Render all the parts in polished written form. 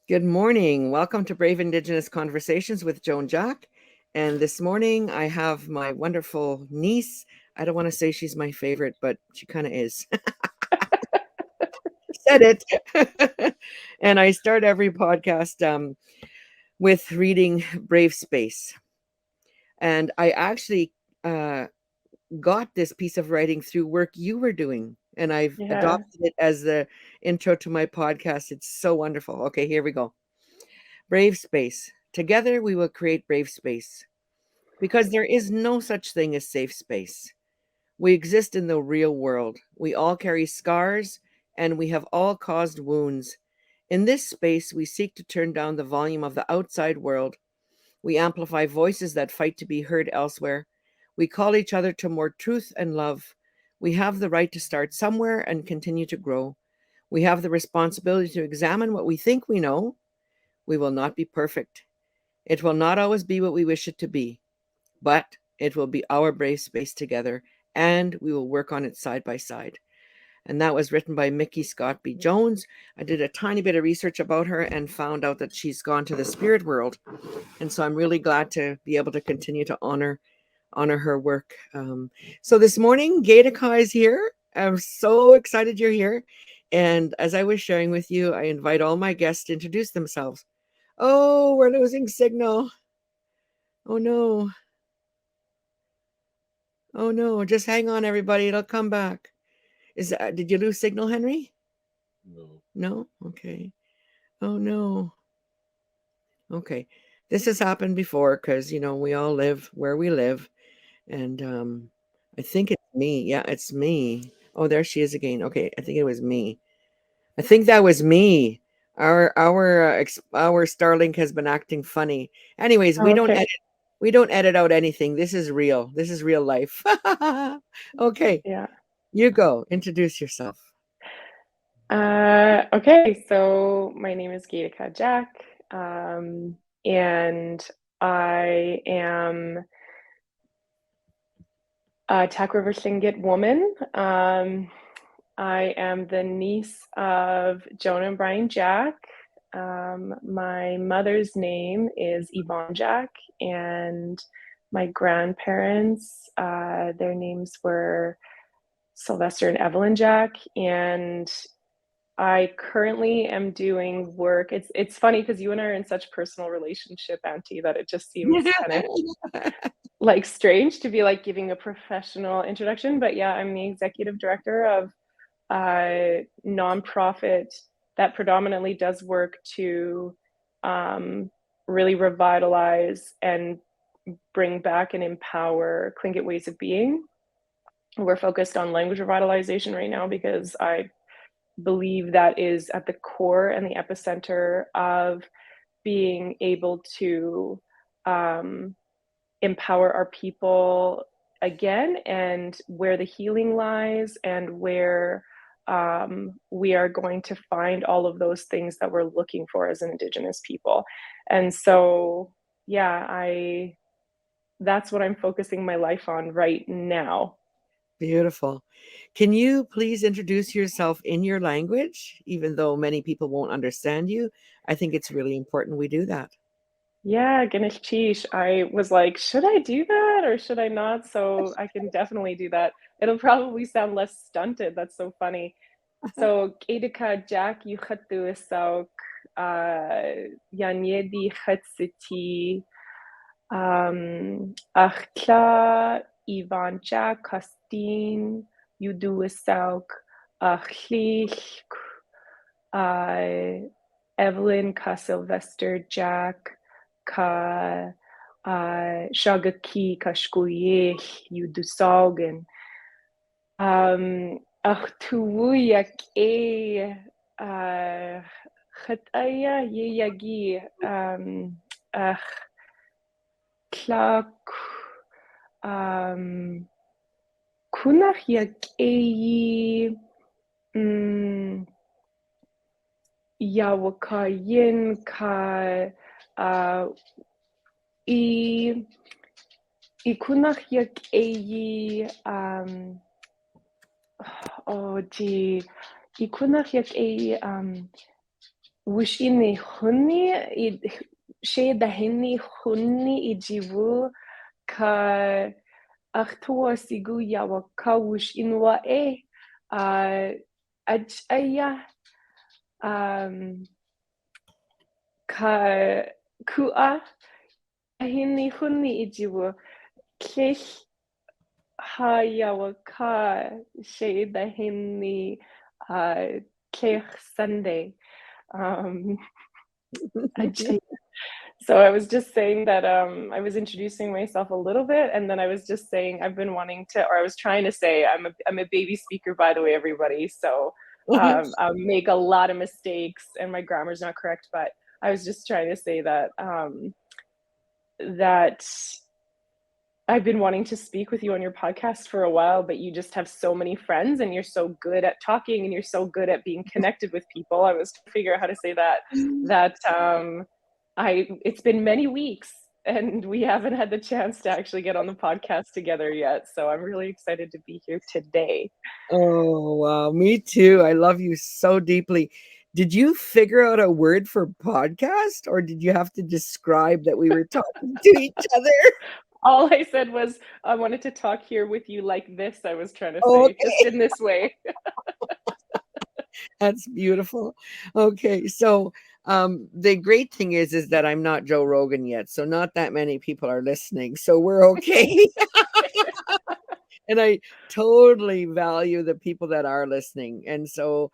Good morning. Welcome to Brave Indigenous Conversations with Joan Jack. And this morning I have my wonderful niece. I don't want to say she's my favorite, but she kind of is. Said it. And I start every podcast with reading Brave Space. And I actually got this piece of writing through work you were doing. And I've Yeah. adopted it as the intro to my podcast. It's so wonderful. Okay, here we go. Brave space. Together we will create brave space because there is no such thing as safe space. We exist in the real world. We all carry scars and we have all caused wounds. In this space, we seek to turn down the volume of the outside world. We amplify voices that fight to be heard elsewhere. We call each other to more truth and love. We have the right to start somewhere and continue to grow. We have the responsibility to examine what we think we know. We will not be perfect. It will not always be what we wish it to be, but it will be our brave space together, and we will work on it side by side. And that was written by Mickey Scott B. Jones. I did a tiny bit of research about her and found out that she's gone to the spirit world. And so I'm really glad to be able to continue to honor her work. So this morning, Gaetakai is here. I'm so excited you're here. And as I was sharing with you, I invite all my guests to introduce themselves. Oh, we're losing signal. Oh no. Oh no. Just hang on, everybody. It'll come back. Did you lose signal, Henry? No. No? Okay. Oh no. Okay. This has happened before because we all live where we live. And I think it's me. Yeah, it's me. Oh, there she is again. Okay, I think it was me. I think that was me. Our Starlink has been acting funny. Anyways, we don't Okay. edit. We don't edit out anything. This is real. This is real life. Okay, Yeah. you go. Introduce yourself. Okay. So my name is Gaetica Jack, and I am a Taku River Tlingit woman. I am the niece of Joan and Brian Jack. My mother's name is Yvonne Jack, and my grandparents, their names were Sylvester and Evelyn Jack, and I currently am doing work. It's funny because you and I are in such personal relationship, Auntie, that it just seems kind of like strange to be like giving a professional introduction. But yeah, I'm the executive director of a nonprofit that predominantly does work to really revitalize and bring back and empower Tlingit ways of being. We're focused on language revitalization right now because I believe that is at the core and the epicenter of being able to empower our people again, and where the healing lies, and where we are going to find all of those things that we're looking for as an Indigenous people. And so, yeah, that's what I'm focusing my life on right now. Beautiful. Can you please introduce yourself in your language, even though many people won't understand you? I think it's really important we do that. Yeah, Ganesh Chish. I was like, should I do that or should I not? So I can definitely do that. It'll probably sound less stunted. That's so funny. So Kedika Jack Yuchatu Sauk Yanyedi Hatsiti Achla Ivancha Kastin Yudu Sauk Achlich Evelyn Ka Sylvester Jack Ka Shagaki Ka Shkuyich Yudu Saugen Ach tuwuyak Khataya Yagi Ach Klak Kunach yak Yawakayin Ka Kunach yak oh gee, Ikunach yak Wish ini huni she the hini huni ijivu ka achtua sigu yawa ka wish inwa aya ka kua hini huni ijivu klich ha yawa ka she the hini klich Sunday. So I was just saying that I was introducing myself a little bit, and then I was just saying I've been wanting to, or I was trying to say I'm a baby speaker, by the way, everybody. So I make a lot of mistakes, and my grammar's not correct. But I was just trying to say that that I've been wanting to speak with you on your podcast for a while, but you just have so many friends and you're so good at talking and you're so good at being connected with people. I was trying to figure out how to say that it's been many weeks and we haven't had the chance to actually get on the podcast together yet. So I'm really excited to be here today. Oh, wow. Me too. I love you so deeply. Did you figure out a word for podcast or did you have to describe that we were talking to each other? All I said was I wanted to talk here with you like this, I was trying to say, just Okay. in this way. That's beautiful. Okay. So the great thing is that I'm not Joe Rogan yet. So not that many people are listening. So we're okay. And I totally value the people that are listening. And so,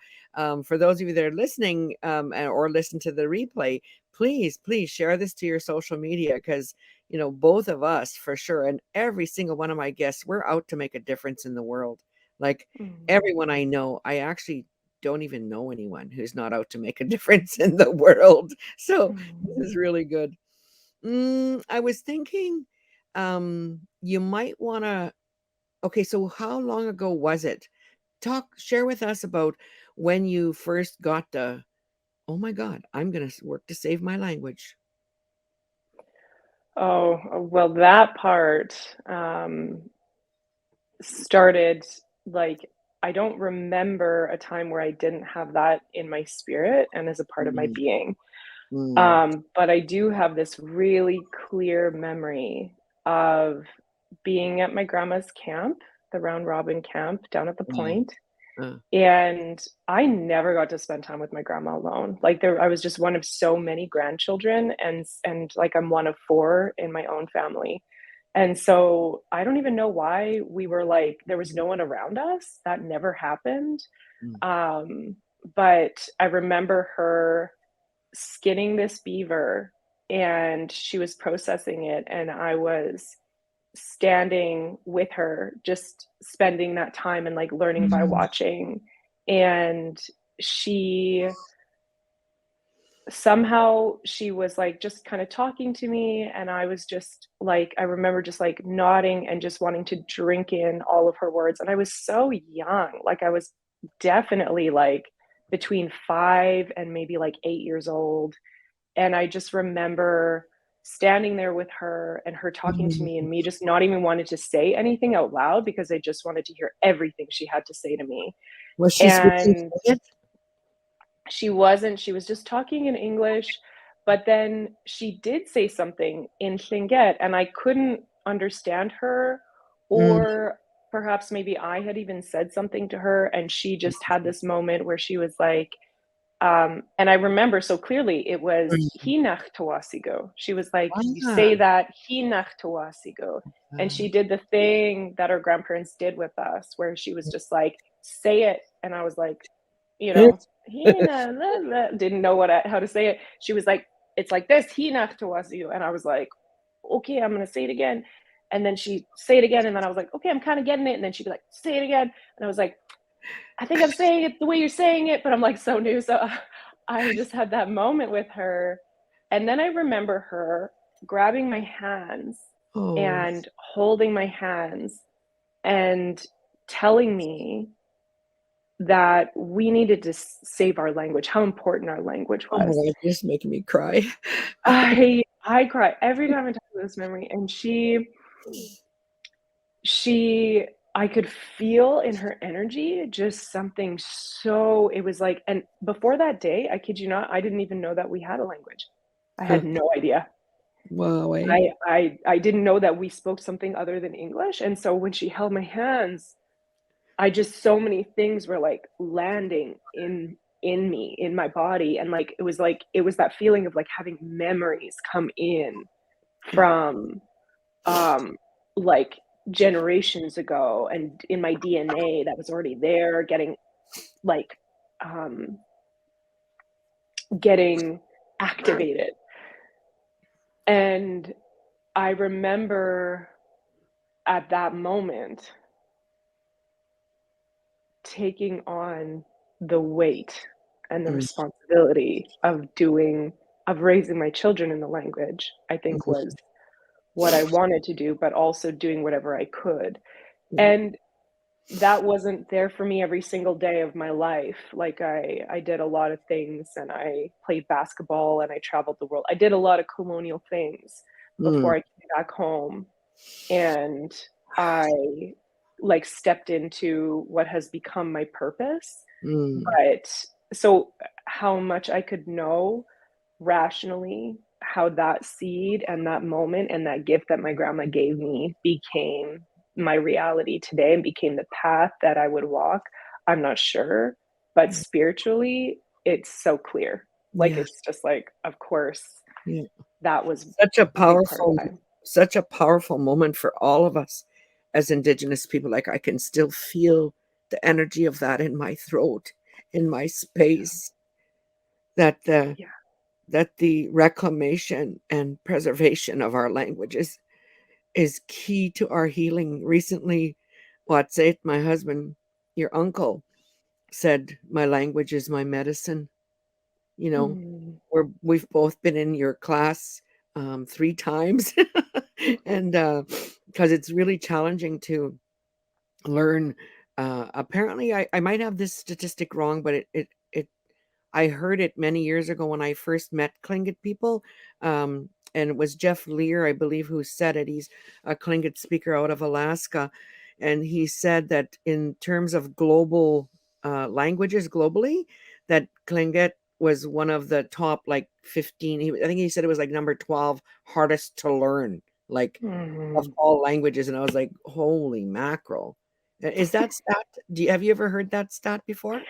for those of you that are listening or listen to the replay, please share this to your social media because, both of us for sure, and every single one of my guests, we're out to make a difference in the world. Like Mm. everyone I know, I actually don't even know anyone who's not out to make a difference in the world. So this is Mm. really good. I was thinking you might want to. Okay, so how long ago was it? Share with us about when you first got the, oh my God, I'm going to work to save my language. Oh, well, that part started like I don't remember a time where I didn't have that in my spirit and as a part of my Mm, being. mm, But I do have this really clear memory of being at my grandma's camp, the round robin camp down at the mm, point. uh, And I never got to spend time with my grandma alone. Like I was just one of so many grandchildren, and like I'm one of four in my own family. And so I don't even know why we were like there was no one around us. That never happened. mm, Um, but I remember her skinning this beaver and she was processing it, and I was standing with her, just spending that time and like learning by mm, watching. And she somehow she was like just kind of talking to me, and I was just like I remember just like nodding and just wanting to drink in all of her words. And I was so young, like I was definitely like between 5 and maybe like 8 years old. And I just remember standing there with her and her talking to me, mm. and me just not even wanting to say anything out loud because I just wanted to hear everything she had to say to me. Was she speaking And Fluent? she wasn't, she was just talking in English, but then she did say something in Tlingit and I couldn't understand her, Mm, or perhaps maybe I had even said something to her and she just had this moment where she was like, and I remember so clearly it was mm. Hinach Tawasigo. She was like, you Ah, say that Hinach Tawasigo. And ah, she did the thing that our grandparents did with us, where she was just like, say it. And I was like, you know, Hina, didn't know how to say it. She was like, it's like this, Hinach Tawasigo. And I was like, okay, I'm going to say it again. And then she say it again. And then I was like, okay, I'm kind of getting it. And then she'd be like, say it again. And I was like, I think I'm saying it the way you're saying it, but I'm like so new. So I just had that moment with her. And then I remember her grabbing my hands oh, and holding my hands and telling me that we needed to save our language, how important our language oh my was. God, you're just making me cry. I cry every time I talk about this memory. And she I could feel in her energy just something so it was like and before that day, I kid you not, I didn't even know that we had a language. I had no idea. Wow, eh? I didn't know that we spoke something other than English, and so when she held my hands, I just so many things were, like, landing in me, in my body, and, like, it was that feeling of, like, having memories come in from, um, like, generations ago and in my DNA that was already there, like, um, getting activated, and I remember at that moment taking on the weight and the Mm, responsibility of raising my children in the language, I think mhm, was what I wanted to do, but also doing whatever I could. yeah, And that wasn't there for me every single day of my life. Like I did a lot of things and I played basketball and I traveled the world. I did a lot of colonial things mm, before I came back home. And I like stepped into what has become my purpose. mm, But so how much I could know rationally how that seed and that moment and that gift that my grandma gave me became my reality today and became the path that I would walk, I'm not sure. But spiritually, it's so clear. Like yeah, it's just like, of course, yeah. that was Such a a big part of powerful, that. such a powerful moment for all of us as Indigenous people. Like I can still feel the energy of that in my throat, in my space. That the Yeah. that the reclamation and preservation of our languages is key to our healing. Recently, Watsait, my husband, your uncle, said, "My language is my medicine." You know, Mm, we've both been in your class 3 times, and because it's really challenging to learn. Apparently, I might have this statistic wrong, but it I heard it many years ago when I first met Tlingit people. And it was Jeff Lear, I believe, who said it. He's a Tlingit speaker out of Alaska. And he said that in terms of global languages globally, that Tlingit was one of the top like 15. I think he said it was like number 12 hardest to learn, like of mhm. all languages. And I was like, holy mackerel. Is that stat? Have you ever heard that stat before?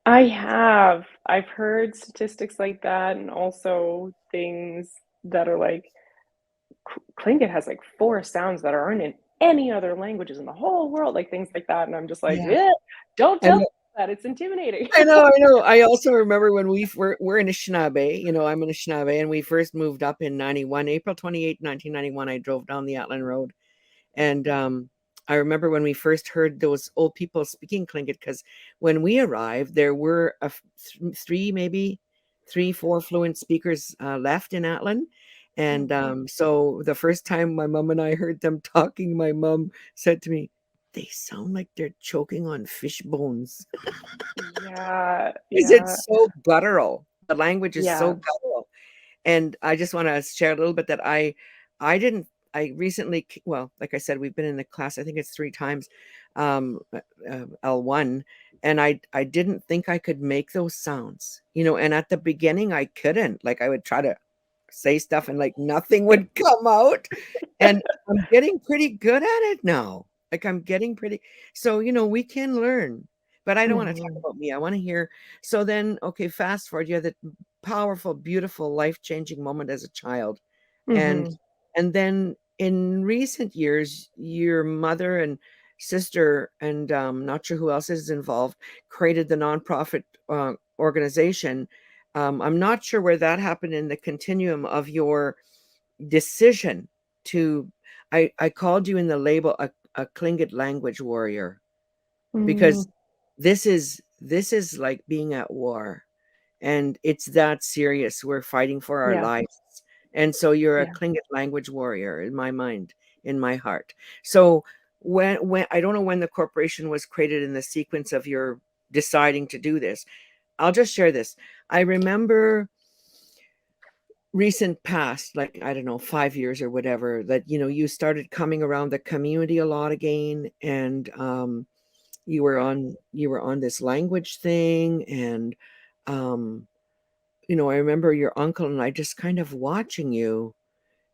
I have. I've heard statistics like that and also things that are like Tlingit has like 4 sounds that aren't in any other languages in the whole world, like things like that, and I'm just like, Yeah. "Eh, don't tell And me that, it's intimidating." I know, I know. I also remember when we're in Anishinaabe, I'm in Anishinaabe, and we first moved up in 91, April 28, 1991. I drove down the Atlan Road. And I remember when we first heard those old people speaking Tlingit, because when we arrived, there were three, maybe three, four fluent speakers left in Atlan. And Mhm. so the first time my mom and I heard them talking, my mom said to me, they sound like they're choking on fish bones. Yeah, Because yeah, it's so guttural. The language is so yeah. guttural. And I just want to share a little bit that I didn't I recently well, like I said, we've been in the class, I think it's 3 times, L1, and I didn't think I could make those sounds, and at the beginning I couldn't. Like I would try to say stuff and like nothing would come out. And I'm getting pretty good at it now. Like I'm getting pretty so we can learn. But I don't want to talk Mhm, about me. I want to hear. So then, okay, fast forward. You had that powerful, beautiful, life-changing moment as a child. And mhm, and then in recent years, your mother and sister and not sure who else is involved created the nonprofit organization. I'm not sure where that happened in the continuum of your decision to. I called you in the label a Tlingit language warrior mm, because this is like being at war, and it's that serious. We're fighting for our yeah, lives. And so you're a yeah, Tlingit language warrior in my mind, in my heart. So when I don't know when the corporation was created in the sequence of your deciding to do this. I'll just share this. I remember recent past, like, I don't know, 5 years or whatever, that, you started coming around the community a lot again, and you were on this language thing, and um, I remember your uncle and I just kind of watching you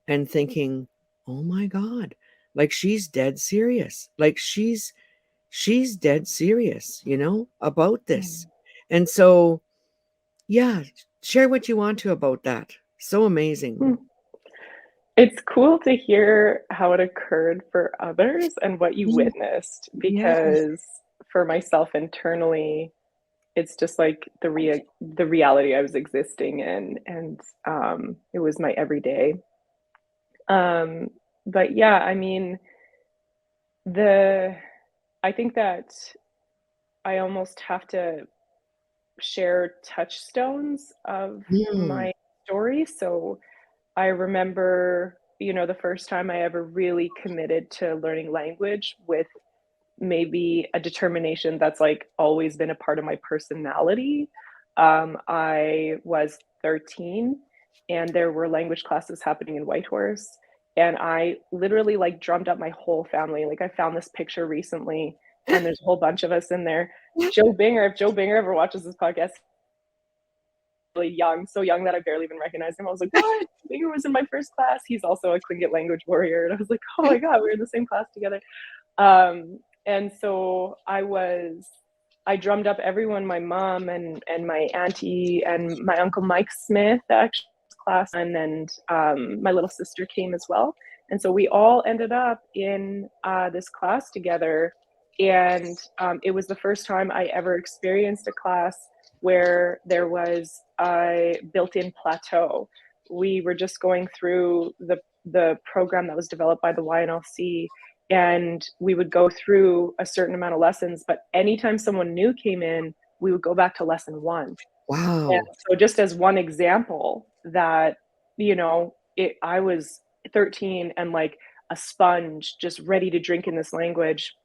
and thinking, oh my God, like she's dead serious. Like she's dead serious, about this. Mm. And so, yeah, share what you want to about that. So amazing. Hmm. It's cool to hear how it occurred for others and what you Mm, witnessed, yes. because for myself internally, it's just like the reality I was existing in, and it was my everyday. Um, but yeah, I mean, the I think that I almost have to share touchstones of Mm. my story. So I remember, the first time I ever really committed to learning language with maybe a determination that's like always been a part of my personality. I was 13 and there were language classes happening in Whitehorse. And I literally like drummed up my whole family. Like I found this picture recently and there's a whole bunch of us in there. Joe Binger, if Joe Binger ever watches this podcast, really young, so young that I barely even recognized him. I was like, what? Binger was in my first class. He's also a Tlingit language warrior. And I was like, oh my God, we're in the same class together. And so I drummed up everyone, my mom and my auntie and my uncle Mike Smith, actually, class, and my little sister came as well. And so we all ended up in this class together. And it was the first time I ever experienced a class where there was a built-in plateau. We were just going through the program that was developed by the YNLC, and we would go through a certain amount of lessons, but anytime someone new came in, we would go back to lesson one. And Wow. so just as one example that, I was 13 and like a sponge just ready to drink in this language.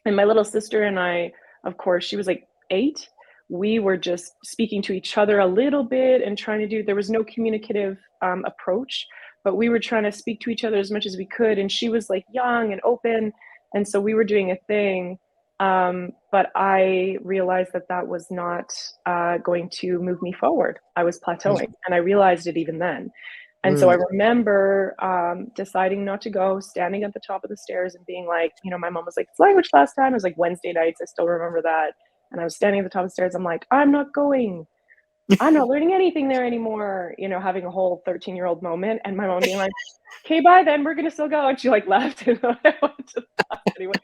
And my little sister and I, of course, she was like 8. We were just speaking to each other a little bit and trying to there was no communicative approach, but we were trying to speak to each other as much as we could. And she was like young and open. And so we were doing a thing. But I realized that that was not going to move me forward. I was plateauing, and I realized it even then. And so I Mm. remember deciding not to go, standing at the top of the stairs and being like, my mom was like, it's language class time. It was like Wednesday nights. I still remember that. And I was standing at the top of the stairs. I'm like, I'm not going. I'm not learning anything there anymore. Having a whole 13-year-old moment. And my mom being like, okay, bye then. We're going to still go. And she like left. And I went to the class anyway.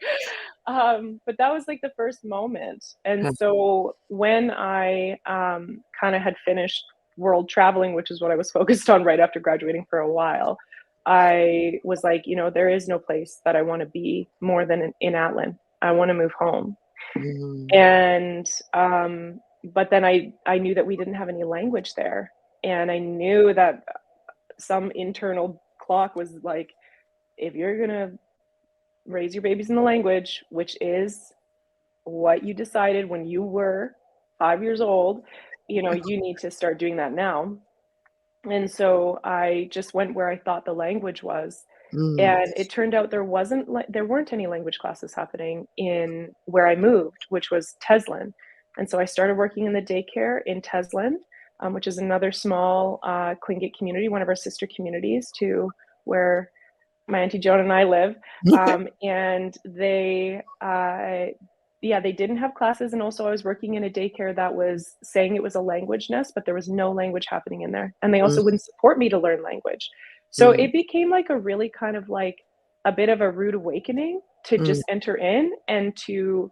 But that was like the first moment. And so when I kind of had finished world traveling, which is what I was focused on right after graduating for a while, I was like, there is no place that I want to be more than in Atlin. I want to move home. Mm. And but then I knew that we didn't have any language there, and I knew that some internal clock was like, if you're gonna raise your babies in the language, which is what you decided when you were 5 years old, you need to start doing that now. And so I just went where I thought the language was. Mm. And it turned out there weren't any language classes happening in where I moved, which was Teslin. And so I started working in the daycare in Teslin, which is another small Tlingit community, one of our sister communities to where my auntie Joan and I live. And they didn't have classes. And also I was working in a daycare that was saying it was a language nest, but there was no language happening in there. And they also Mm. wouldn't support me to learn language. So Mm. it became like a really kind of like a bit of a rude awakening to Mm. just enter in and to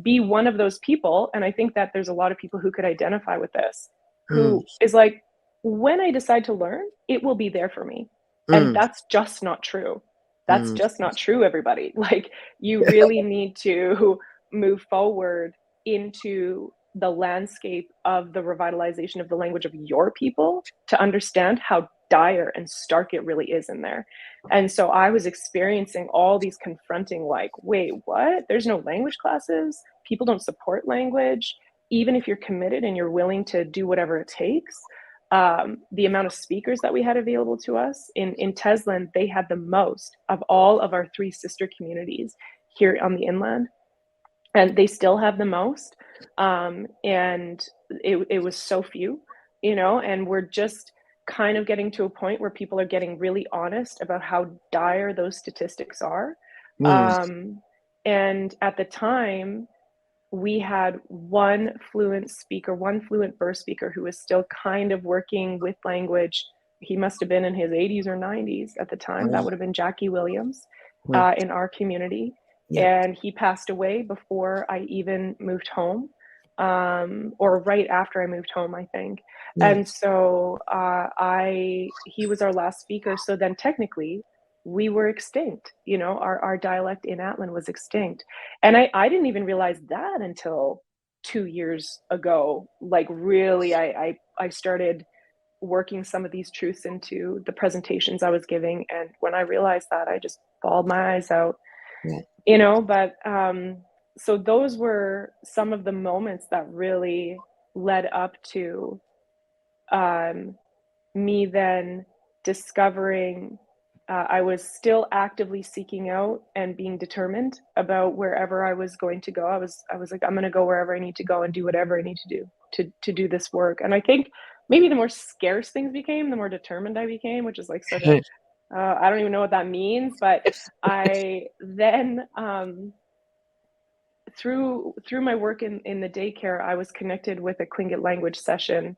be one of those people. And I think that there's a lot of people who could identify with this, Mm. who is like, when I decide to learn, it will be there for me. And Mm. that's just not true. That's Mm. just not true, everybody. Like, you really need to move forward into the landscape of the revitalization of the language of your people to understand how dire and stark it really is in there. And so I was experiencing all these confronting, like, wait, what? There's no language classes. People don't support language. Even if you're committed and you're willing to do whatever it takes, the amount of speakers that we had available to us. In Teslin, they had the most of all of our 3 sister communities here on the inland, and they still have the most. And it was so few, and we're just kind of getting to a point where people are getting really honest about how dire those statistics are. Mm. And at the time, we had one fluent burst speaker who was still kind of working with language. He must have been in his 80s or 90s at the time. That would have been Jackie Williams Right. in our community. Yeah. And he passed away before I even moved home, or right after I moved home, I think. Yeah. And so he was our last speaker. So then technically, we were extinct. Our dialect in Atlin was extinct. And I didn't even realize that until 2 years ago. Like, really, I started working some of these truths into the presentations I was giving. And when I realized that, I just bawled my eyes out, Yeah. but so those were some of the moments that really led up to me then discovering I was still actively seeking out and being determined about wherever I was going to go. I was like, I'm going to go wherever I need to go and do whatever I need to do to do this work. And I think maybe the more scarce things became, the more determined I became, which is like such a I don't even know what that means, but I then through my work in the daycare, I was connected with a Tlingit language session,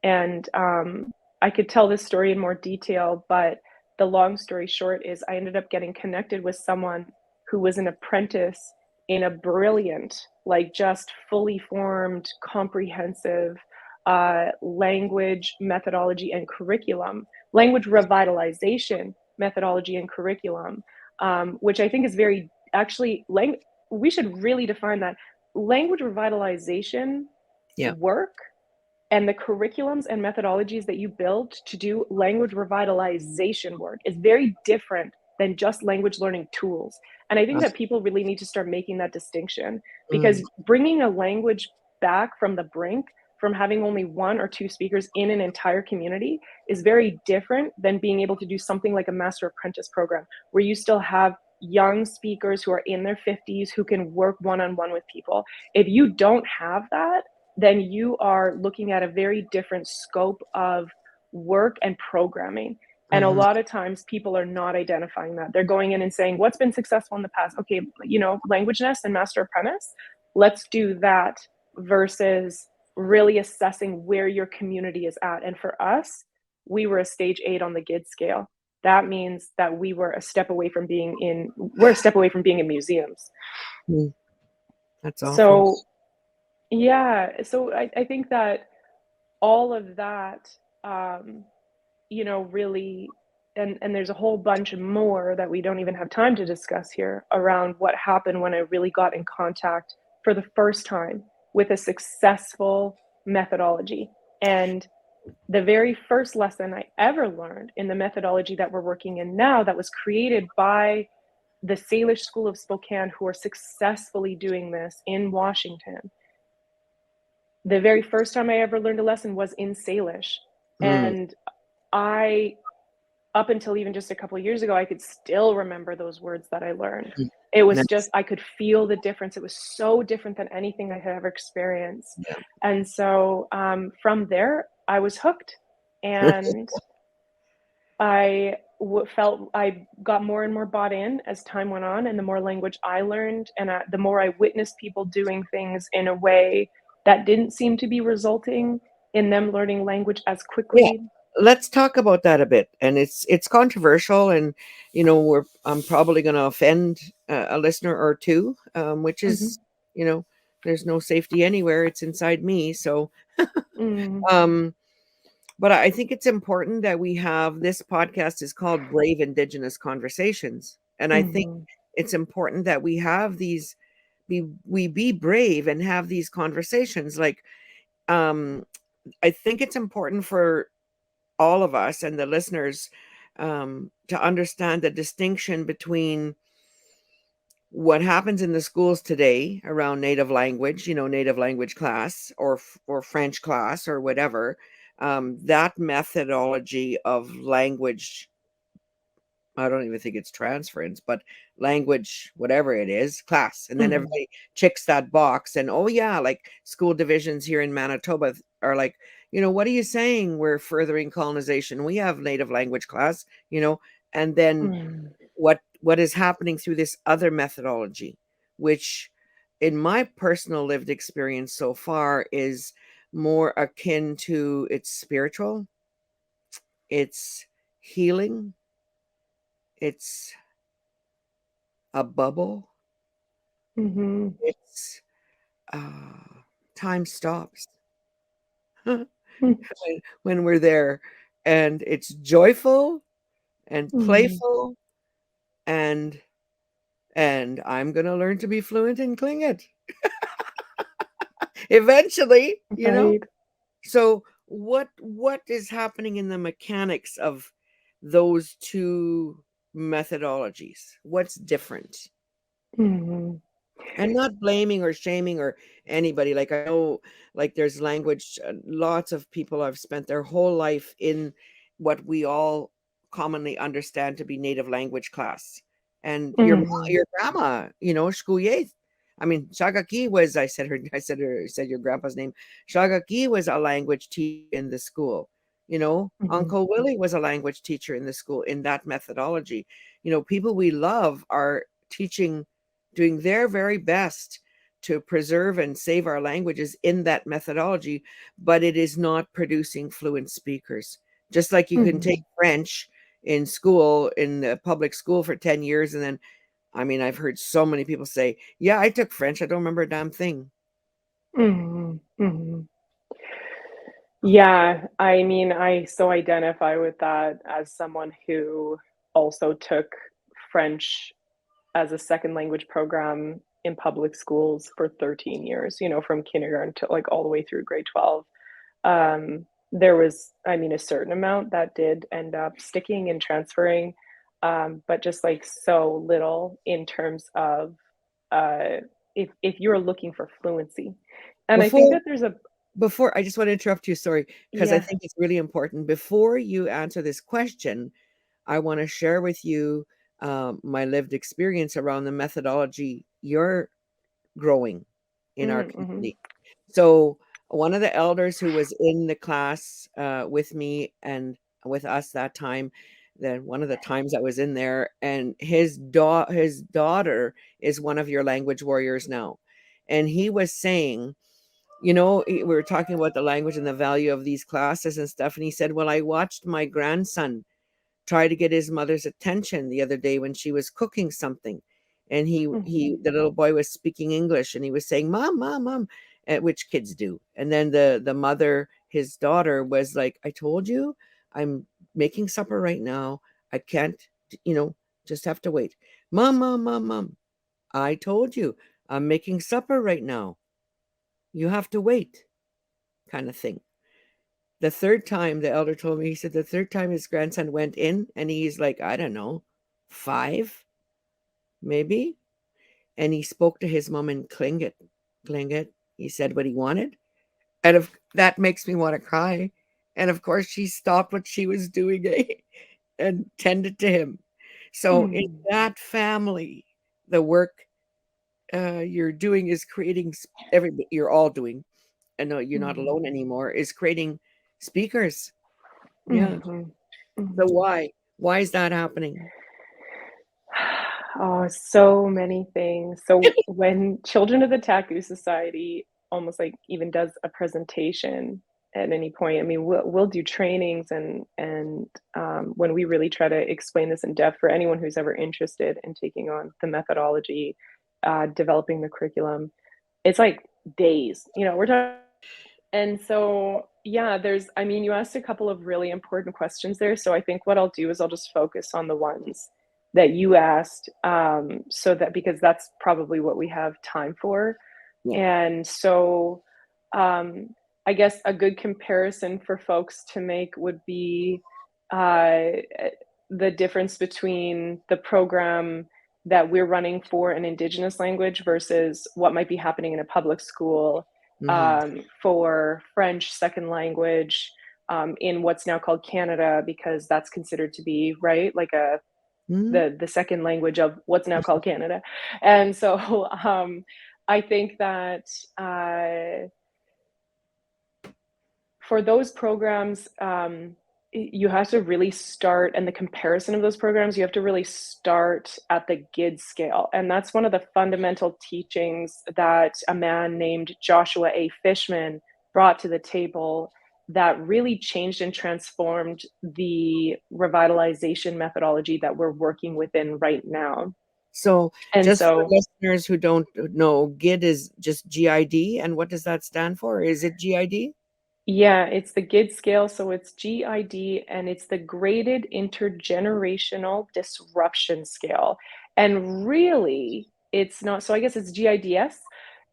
and I could tell this story in more detail, but the long story short is I ended up getting connected with someone who was an apprentice in a brilliant, like just fully formed, comprehensive language methodology and curriculum, language revitalization methodology and curriculum, which I think is very actually, we should really define that. Language revitalization Yeah. work and the curriculums and methodologies that you build to do language revitalization work is very different than just language learning tools. And I think that people really need to start making that distinction, because bringing a language back from the brink, from having only 1 or 2 speakers in an entire community, is very different than being able to do something like a master apprentice program, where you still have young speakers who are in their 50s who can work one-on-one with people. If you don't have that, then you are looking at a very different scope of work and programming. And a lot of times people are not identifying that. They're going in and saying, what's been successful in the past? Okay, Language Nest and Master Apprentice, let's do that, versus really assessing where your community is at. And for us, we were a stage 8 on the GID scale. That means that we're a step away from being in museums. That's awful. So yeah, so I think that all of that, really, and there's a whole bunch more that we don't even have time to discuss here around what happened when I really got in contact for the first time with a successful methodology. And the very first lesson I ever learned in the methodology that we're working in now, that was created by the Salish School of Spokane, who are successfully doing this in Washington. The very first time I ever learned a lesson was in Salish. And up until even just a couple of years ago, I could still remember those words that I learned. It was just, I could feel the difference. It was so different than anything I had ever experienced. Yeah. And so from there, I was hooked. And I got more and more bought in as time went on, and the more language I learned, and the more I witnessed people doing things in a way that didn't seem to be resulting in them learning language as Yeah. quickly. Let's talk about that a bit. And it's controversial, and I'm probably going to offend a listener or two, which is, there's no safety anywhere. It's inside me. So, Mm-hmm. but I think it's important that we have this podcast is called Brave Indigenous Conversations, and I think Mm-hmm. it's important that we have these, we be brave and have these conversations. Like, I think it's important for all of us and the listeners to understand the distinction between what happens in the schools today around native language, native language class or French class or whatever, that methodology of language, I don't even think it's transference, but language, whatever it is, class. And then Mhm. everybody checks that box. And oh, yeah, like school divisions here in Manitoba are like, what are you saying? We're furthering colonization. We have native language class. And then Mhm. what is happening through this other methodology, which in my personal lived experience so far is more akin to it's spiritual, it's healing, it's a bubble. Mhm. It's time stops when Mhm. we're there, and it's joyful and Mhm. playful, and I'm gonna learn to be fluent in Klingit eventually. Right. So what is happening in the mechanics of those two methodologies? What's different? Mhm. And not blaming or shaming or anybody. Like, I know, like, there's language, lots of people have spent their whole life in what we all commonly understand to be native language class. And Mhm. your grandma, Shkuye. I mean, Shagaki was, I said your grandpa's name. Shagaki was a language teacher in the school. Mhm. Uncle Willie was a language teacher in the school in that methodology. People we love are teaching, doing their very best to preserve and save our languages in that methodology, but it is not producing fluent speakers. Just like you can take Mhm. French in school, in the public school for 10 years, and then, I mean, I've heard so many people say, yeah, I took French, I don't remember a damn thing. Mhm. Mhm. Yeah, I mean, I so identify with that as someone who also took French as a second language program in public schools for 13 years, from kindergarten to like all the way through grade 12. There was, I mean, a certain amount that did end up sticking and transferring, but just like so little in terms of uh, if you're looking for fluency. And I think Before that there's a, before I just want to interrupt you, sorry, because I yeah. think it's really important. Before you answer this question, I want to share with you my lived experience around the methodology you're growing in our Mm-hmm. community. So, one of the elders who was in the class with me and with us that time, then one of the times I was in there, and his daughter is one of your language warriors now, and he was saying, we were talking about the language and the value of these classes and stuff, and he said, "Well, I watched my grandson try to get his mother's attention the other day when she was cooking something, and Mm-hmm. the little boy was speaking English, and he was saying, 'Mom, mom, mom,' which kids do. And then the mother, his daughter, was like, 'I told you, I'm making supper right now. I can't, you know just have to wait. Mom, mom, mom, mom, I told you, I'm making supper right now. You have to wait,' kind of thing. The third time, the elder told me, he said the third time his grandson went in, and he's like, I don't know, 5, maybe, and he spoke to his mom in Tlingit. Tlingit. He said what he wanted, and if that makes me want to cry. And of course, she stopped what she was doing, and tended to him. So in Mm-hmm. that family, the work you're doing is creating every. You're all doing. I know you're not Mm-hmm. alone anymore. Is creating speakers. Yeah. Mm-hmm. So Mm-hmm. why is that happening? Oh, so many things. So when Children of the Taku Society almost like even does a presentation at any point, I mean, we'll do trainings and when we really try to explain this in depth for anyone who's ever interested in taking on the methodology, developing the curriculum, it's like days. We're talking. And so, yeah, I mean, you asked a couple of really important questions there. So I think what I'll do is I'll just focus on the ones that you asked, so that because that's probably what we have time for. Yeah. And so, um, I guess a good comparison for folks to make would be uh, the difference between the program that we're running for an Indigenous language versus what might be happening in a public school Mhm. for French second language, in what's now called Canada, because that's considered to be, right, like Mm. the second language of what's now called Canada. And so I think that for those programs, you have to really start, and the comparison of those programs, you have to really start at the GID scale. And that's one of the fundamental teachings that a man named Joshua A. Fishman brought to the table that really changed and transformed the revitalization methodology that we're working within right now. So, And just for so listeners who don't know, GID is just GID, and what does that stand for? Is it GID? yeah, it's the GID scale, so it's GID, and it's the Graded Intergenerational Disruption Scale. And really, it's not, so I guess it's GIDS.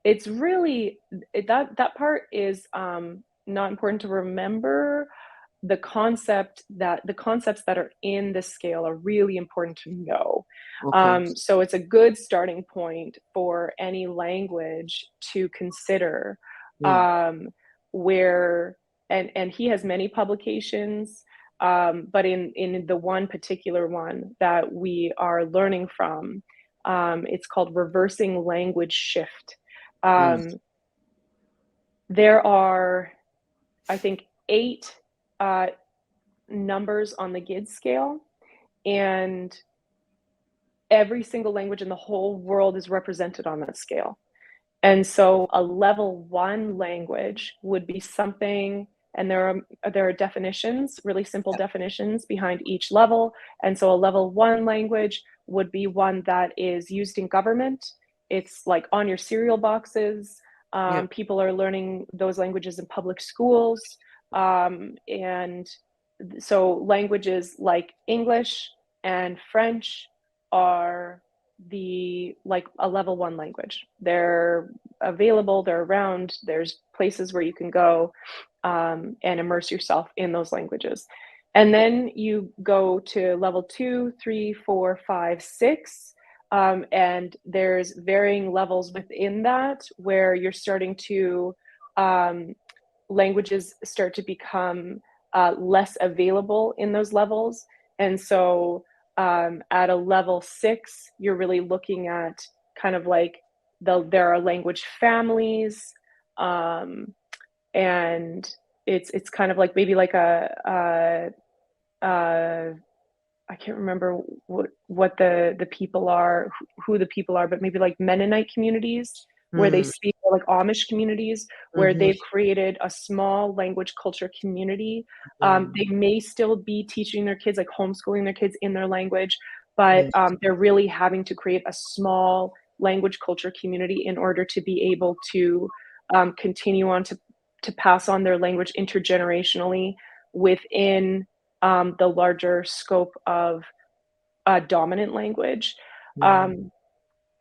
It's really that part is not important to remember. The concepts that are in the scale are really important to know. Okay. So it's a good starting point for any language to consider. Mm. Um, where and he has many publications, but in the one particular one that we are learning from, it's called Reversing Language Shift. Mm. Um, there are, I think, 8 uh, numbers on the GID scale, and every single language in the whole world is represented on that scale. And so a level 1 language would be something, and there are definitions, really simple definitions behind each level. And so a level 1 language would be one that is used in government. It's like on your cereal boxes. Yeah. People are learning those languages in public schools. And so languages like English and French are the like a level 1 language. They're available, they're around, there's places where you can go and immerse yourself in those languages. And then you go to level 2, 3, 4, 5, 6, and there's varying levels within that where you're starting to um, languages start to become less available in those levels. And so at a level 6, you're really looking at kind of like there are language families, um, and it's kind of like maybe like a I can't remember what the people are, who the people are, but maybe like Mennonite communities where they Mm. speak, or like Amish communities where Mhm. they've created a small language culture community. Mm. They may still be teaching their kids, like homeschooling their kids in their language, but Mm. they're really having to create a small language culture community in order to be able to continue on to pass on their language intergenerationally within the larger scope of a dominant language. Mm. Um,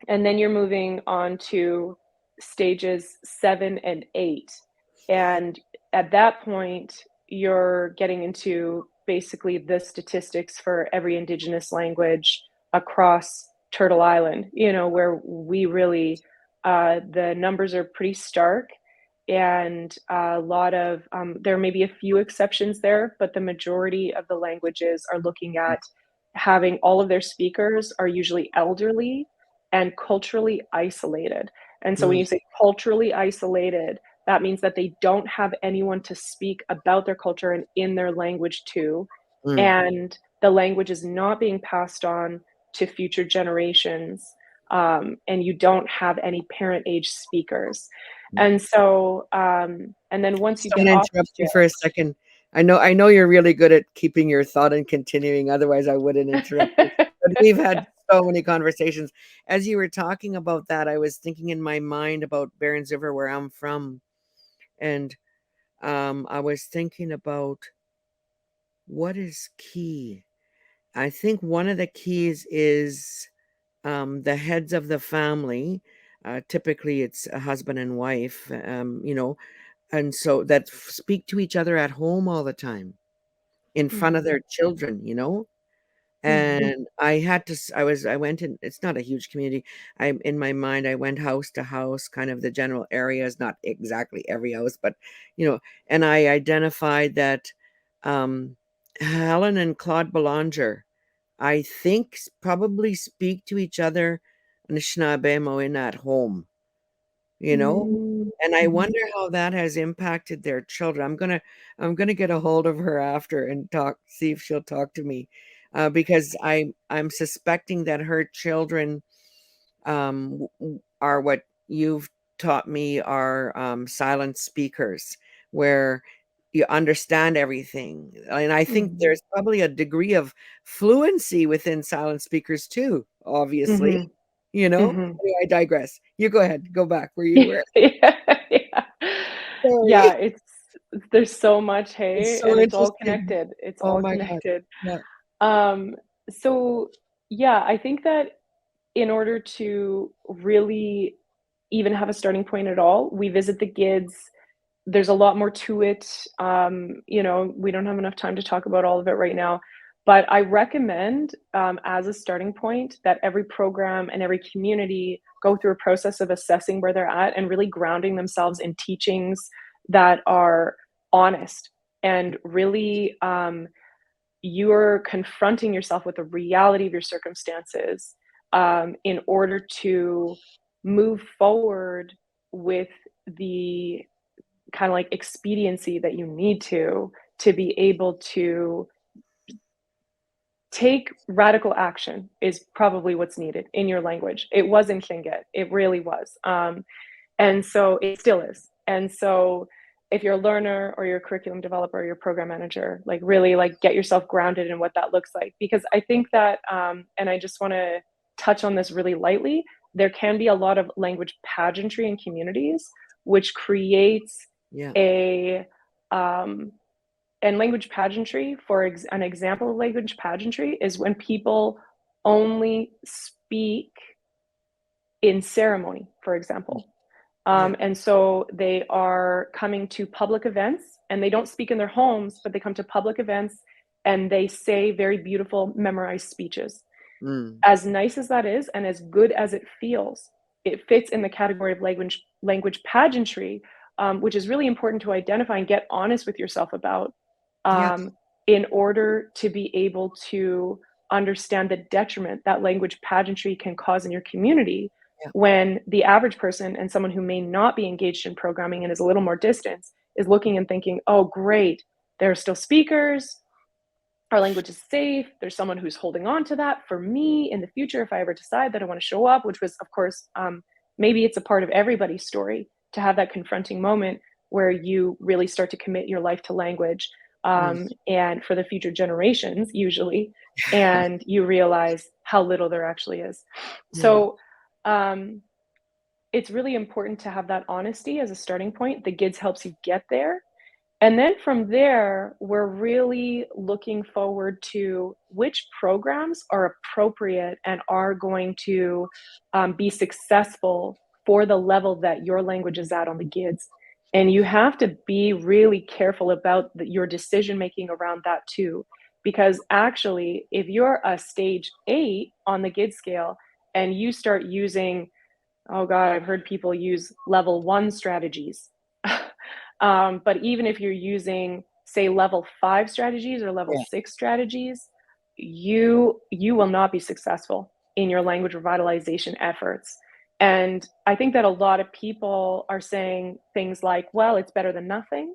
and then you're moving on to stages 7 and 8. And at that point, you're getting into basically the statistics for every Indigenous language across Turtle Island, where we really, the numbers are pretty stark. And a lot of, there may be a few exceptions there, but the majority of the languages are looking at having all of their speakers are usually elderly and culturally isolated. And so when Mm. you say culturally isolated, that means that they don't have anyone to speak about their culture and in their language to. Mm. And the language is not being passed on to future generations. And you don't have any parent age speakers. And so, and then once you Just I'm get gonna off the interrupt you ship, for a second. I know you're really good at keeping your thought and continuing, otherwise I wouldn't interrupt you. But we've had so many conversations. As you were talking about that, I was thinking in my mind about Barons River, where I'm from, and I was thinking about what is key. I think one of the keys is the heads of the family. Typically, it's a husband and wife, and so that speak to each other at home all the time in front of Mhm, their children. mhm, And I went in, it's not a huge community. I'm in my mind, I went house to house, kind of the general areas, not exactly every house, but, you know, and I identified that. Um, Helen and Claude Belanger, I think, probably speak to each other Anishinaabe in at home, you know? And I Mhm. wonder how that has impacted their children. I'm gonna get a hold of her after and see if she'll talk to me, because I'm suspecting that her children are what you've taught me are silent speakers, where you understand everything. And I think Mhm. there's probably a degree of fluency within silent speakers too, obviously. Mhm. You know? Mhm. Anyway, I digress. You go ahead, go back where you Yeah, were. yeah. Yeah, Sorry. there's so much, It's hey, so and it's all interesting. connected. It's Oh all my God. connected. Yeah. Um, so yeah, I think that in order to really even have a starting point at all, we visit the kids. There's a lot more to it. We don't have enough time to talk about all of it right now. But I recommend, as a starting point, that every program and every community go through a process of assessing where they're at and really grounding themselves in teachings that are honest and really you're confronting yourself with the reality of your circumstances in order to move forward with the kind of like expediency that you need to be able to take radical action is probably what's needed in your language. It was in Shinget. It really was. And so it still is. And so if you're a learner or you're a curriculum developer or you're a program manager, like really like get yourself grounded in what that looks like. Because I think that, and I just want to touch on this really lightly, there can be a lot of language pageantry in communities, which creates Yeah. a, um, and language pageantry, an example of language pageantry is when people only speak in ceremony, for example. Yeah. And so they are coming to public events and they don't speak in their homes, but they come to public events and they say very beautiful memorized speeches. Mm. As nice as that is, and as good as it feels, it fits in the category of language pageantry, which is really important to identify and get honest with yourself about, Yes. um, in order to be able to understand the detriment that language pageantry can cause in your community Yeah. when the average person and someone who may not be engaged in programming and is a little more distant is looking and thinking, oh, great, there are still speakers, our language is safe. There's someone who's holding on to that for me in the future if I ever decide that I want to show up, which was, of course, maybe it's a part of everybody's story to have that confronting moment where you really start to commit your life to language, Yes. and for the future generations, usually, and you realize how little there actually is. Yeah. So, um, it's really important to have that honesty as a starting point. The GIDS helps you get there, and then from there, we're really looking forward to which programs are appropriate and are going to be successful for the level that your language is at on the GIDS. And you Yeah. have to be really careful about your decision making around that too. Because actually, if you're a stage 8 on the GIDS scale and you start using, oh God, I've heard people use level 1 strategies. But even if you're using, say, level 5 strategies or level Yeah. 6 strategies, you will not be successful in your language revitalization efforts. And I think that a lot of people are saying things like, well, it's better than nothing.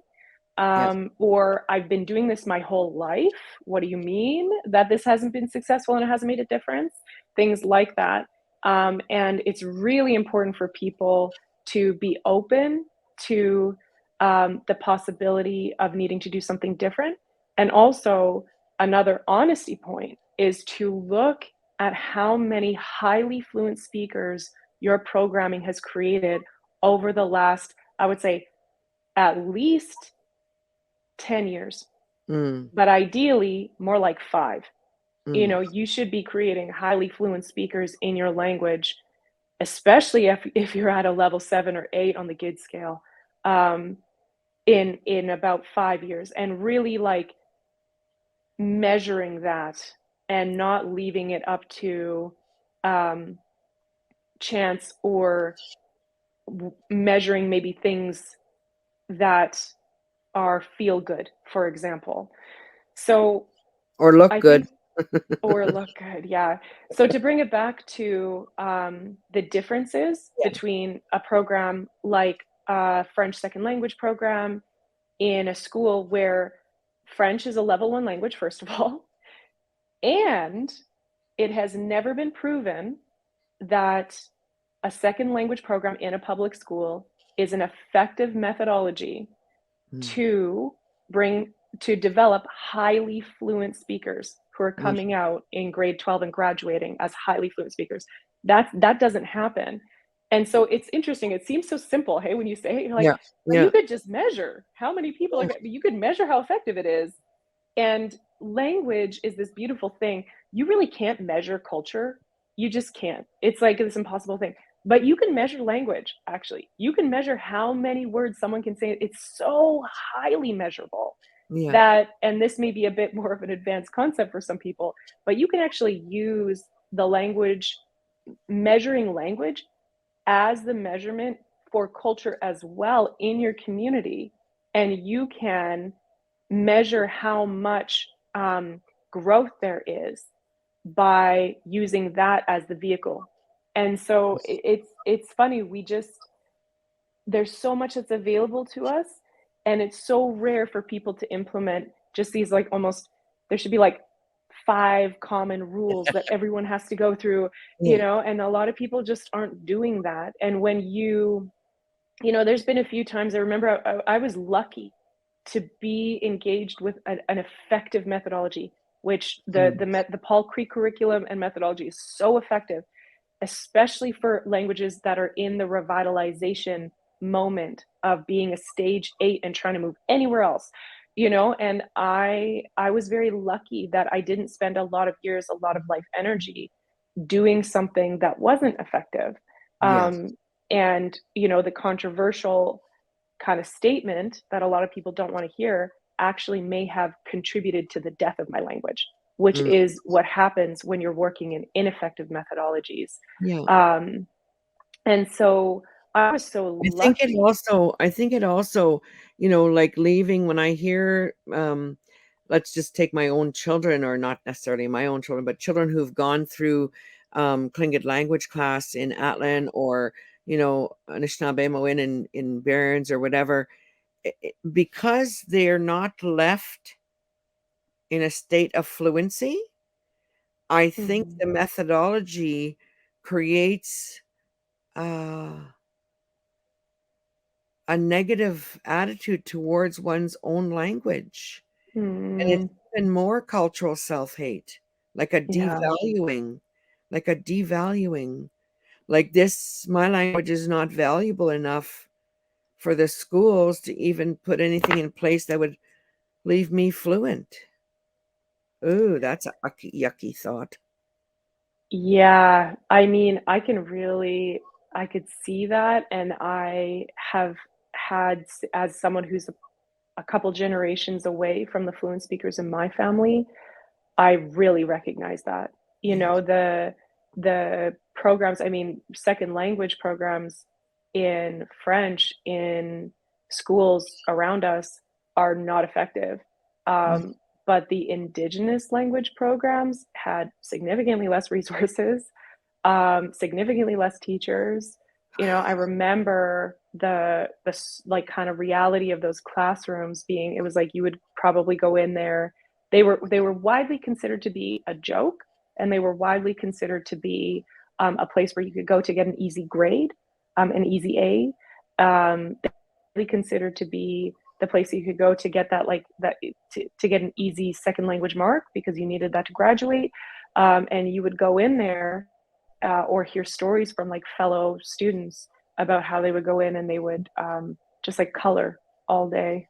Yes. Or I've been doing this my whole life. What do you mean that this hasn't been successful and it hasn't made a difference? Things like that. And it's really important for people to be open to the possibility of needing to do something different. And also, another honesty point is to look at how many highly fluent speakers your programming has created over the last, I would say, at least 10 years, Mm. but ideally more like 5. Mm. You should be creating highly fluent speakers in your language, especially if you're at a level 7 or 8 on the GID scale, um, in about 5 years, and really like measuring that and not leaving it up to um, chance or measuring maybe things that are feel good, for example. So Or look I good. think, or look good, yeah. So to bring it back to the differences Yeah. between a program like a French second language program in a school where French is a level one language, first of all, and it has never been proven that a second language program in a public school is an effective methodology Mm. to bring to develop highly fluent speakers who are Mm. coming out in grade 12 and graduating as highly fluent speakers. That doesn't happen. And so it's interesting. It seems so simple. Hey, when you say it, you're like, Yeah. but you Yeah. could just measure how many people are, you could measure how effective it is. And language is this beautiful thing. You really can't measure culture. You just can't. It's like this impossible thing. But you can measure language, actually. You can measure how many words someone can say. It's so highly measurable Yeah. that, and this may be a bit more of an advanced concept for some people, but you can actually use the language, measuring language as the measurement for culture as well in your community. And you can measure how much growth there is by using that as the vehicle. And so it's funny, we just, there's so much that's available to us, and it's so rare for people to implement just these, like, almost, there should be like 5 common rules that everyone has to go through, Yeah. and a lot of people just aren't doing that. And when there's been a few times I remember I was lucky to be engaged with an effective methodology, which Mm. the Paul Creek curriculum and methodology is so effective, especially for languages that are in the revitalization moment of being a stage 8 and trying to move anywhere else. And I was very lucky that I didn't spend a lot of years, a lot of life energy doing something that wasn't effective. Yes. um, and the controversial kind of statement that a lot of people don't want to hear actually may have contributed to the death of my language, which Mm. is what happens when you're working in ineffective methodologies. Yeah. um, and so I was so lucky. I think it also, like leaving when I hear, let's just take my own children, or not necessarily my own children, but children who've gone through Tlingit language class in Atlin, or, Anishinaabe Moin in Burns or whatever, because they're not left in a state of fluency. I think Mhm. the methodology creates uh, a negative attitude towards one's own language. And it's Mm, even more cultural self-hate, like a yeah. devaluing, like a devaluing. Like, this, my language is not valuable enough for the schools to even put anything in place that would leave me fluent. Ooh, that's a yucky thought. Yeah, I mean, I could see that, and I have had, as someone who's a couple generations away from the fluent speakers in my family, I really recognize that. Yeah. The programs, I mean, second language programs in French in schools around us are not effective. Mm. But the Indigenous language programs had significantly less resources, significantly less teachers. I remember the like kind of reality of those classrooms being, it was like you would probably go in there. They were widely considered to be a joke, and they were widely considered to be a place where you could go to get an easy grade, an easy A. They were widely considered to be the place you could go to get that, like that, to get an easy second language mark because you needed that to graduate. And you would go in there, or hear stories from like fellow students about how they would go in and they would just like color all day,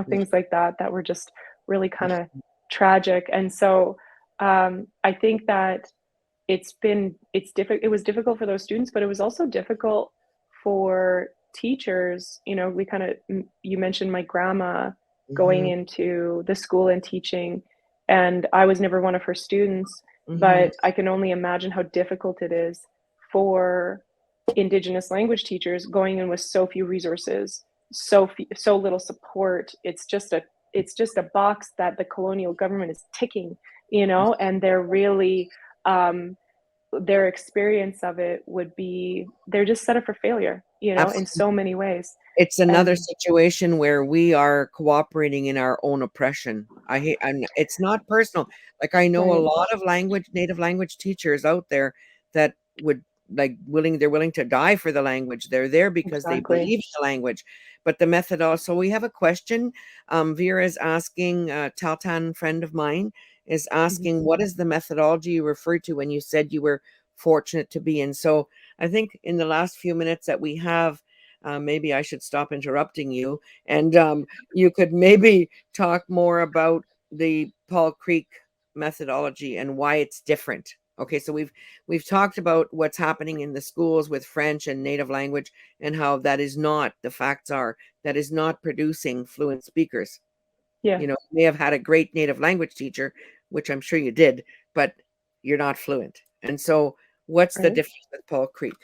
things like that, that were just really kind of tragic. And so I think that it was difficult for those students, but it was also difficult for teachers. We kind of, you mentioned my grandma going Mhm. into the school and teaching, and I was never one of her students, Mhm. but I can only imagine how difficult it is for Indigenous language teachers going in with so few resources so little support. It's just a box that the colonial government is ticking, and they're really, their experience of it would be, they're just set up for failure, in Absolutely. so many ways. It's another And situation where we are cooperating in our own oppression. I hate, and it's not personal. Like I know a right, lot of native language teachers out there that would they're willing to die for the language. They're there because they exactly. believe in the language. But the method also, we have a question. Vera is asking, Taltan friend of mine is Mhm. asking, what is the methodology you referred to when you said you were fortunate to be in? So I think in the last few minutes that we have, maybe I should stop interrupting you, and you could maybe talk more about the Paul Creek methodology and why it's different. Okay, so we've talked about what's happening in the schools with French and native language, and how that is not, the facts are that is not producing fluent speakers. Yeah, You may have had a great native language teacher, which I'm sure you did, but you're not fluent. And so, what's the right. difference with Paul Creek?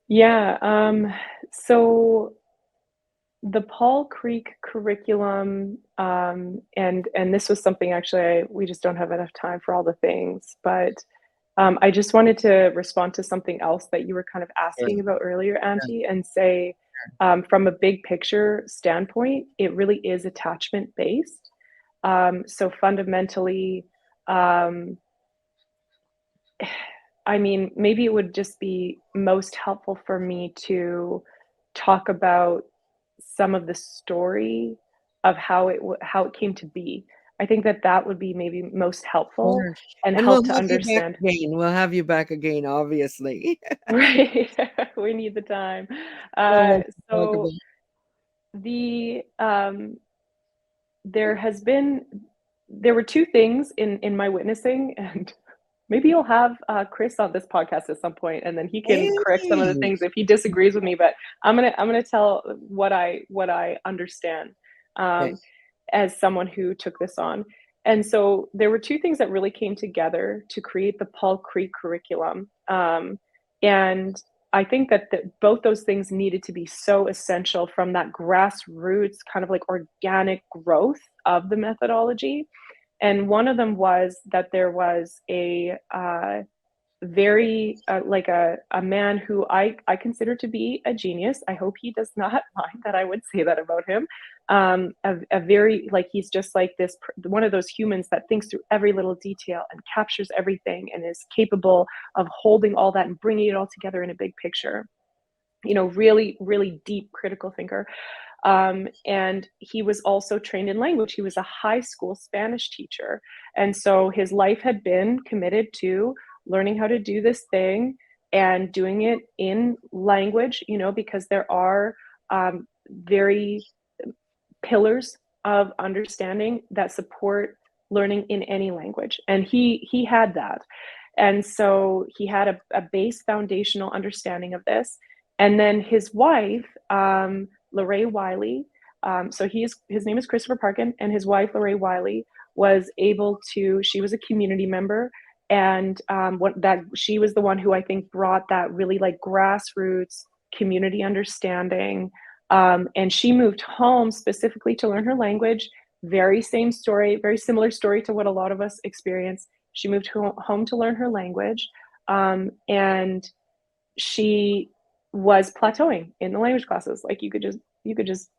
Yeah, so the Paul Creek curriculum, and this was something, actually, we just don't have enough time for all the things, but I just wanted to respond to something else that you were kind of Sure, asking about earlier, sure. Auntie, and say, from a big picture standpoint, it really is attachment based. So fundamentally, um, I mean, maybe it would just be most helpful for me to talk about some of the story of how it came to be. I think that that would be maybe most helpful Sure. and And we'll help to have you back understand. again. We'll have you back again, obviously. Right. We need the time. So Uh, much to talk so about. the there has been there were two things in my witnessing, and maybe you'll have Chris on this podcast at some point, and then he can correct some of the Hey. things if he disagrees with me. But I'm gonna tell what I understand, Okay. um, as someone who took this on. And so there were two things that really came together to create the Paul Creek curriculum, and I think that both those things needed to be so essential from that grassroots kind of like organic growth of the methodology. And one of them was that there was a very like a man who I consider to be a genius. I hope he does not mind that I would say that about him. A very, like, he's just like this one of those humans that thinks through every little detail and captures everything and is capable of holding all that and bringing it all together in a big picture. Really, really deep critical thinker. And he was also trained in language. He was a high school Spanish teacher. And so his life had been committed to learning how to do this thing and doing it in language, because there are very pillars of understanding that support learning in any language. And he had that. And so he had a base foundational understanding of this. And then his wife, Lorraine Wiley, so his name is Christopher Parkin, and his wife, Lorraine Wiley, she was a community member. And she was the one who I think brought that really like grassroots community understanding. And she moved home specifically to learn her language. Very same story, very similar story to what a lot of us experience. She moved home to learn her language, and she was plateauing in the language classes. Like, you could just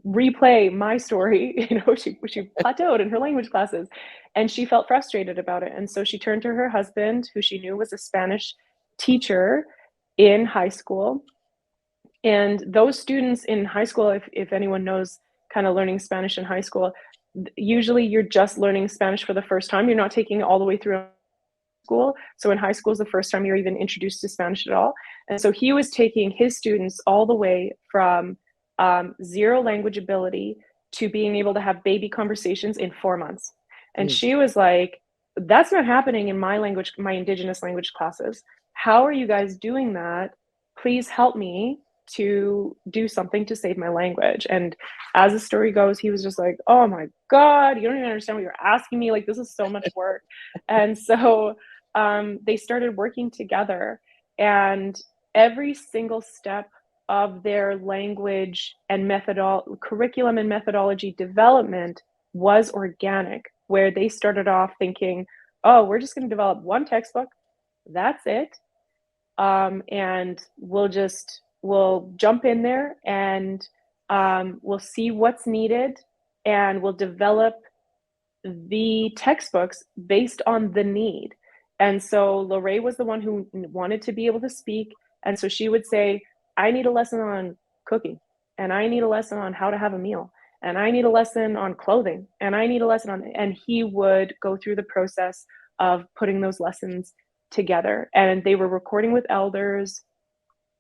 replay my story. She plateaued in her language classes, and she felt frustrated about it. And so she turned to her husband, who she knew was a Spanish teacher in high school. And those students in high school, if anyone knows kind of learning Spanish in high school, usually you're just learning Spanish for the first time. You're not taking it all the way through school. So in high school is the first time you're even introduced to Spanish at all. And so he was taking his students all the way from zero language ability to being able to have baby conversations in 4 months. And Mm. she was like, that's not happening in my language, my Indigenous language classes. How are you guys doing that? Please help me to do something to save my language. And as the story goes, he was just like, oh my God, you don't even understand what you're asking me. Like, this is so much work. And so they started working together, and every single step of their language and curriculum and methodology development was organic, where they started off thinking, oh, we're just going to develop one textbook, that's it, and we'll jump in there and we'll see what's needed, and we'll develop the textbooks based on the need. And so Lorraine was the one who wanted to be able to speak. And so she would say, I need a lesson on cooking, and I need a lesson on how to have a meal, and I need a lesson on clothing, and I need a lesson on, and he would go through the process of putting those lessons together. And they were recording with elders,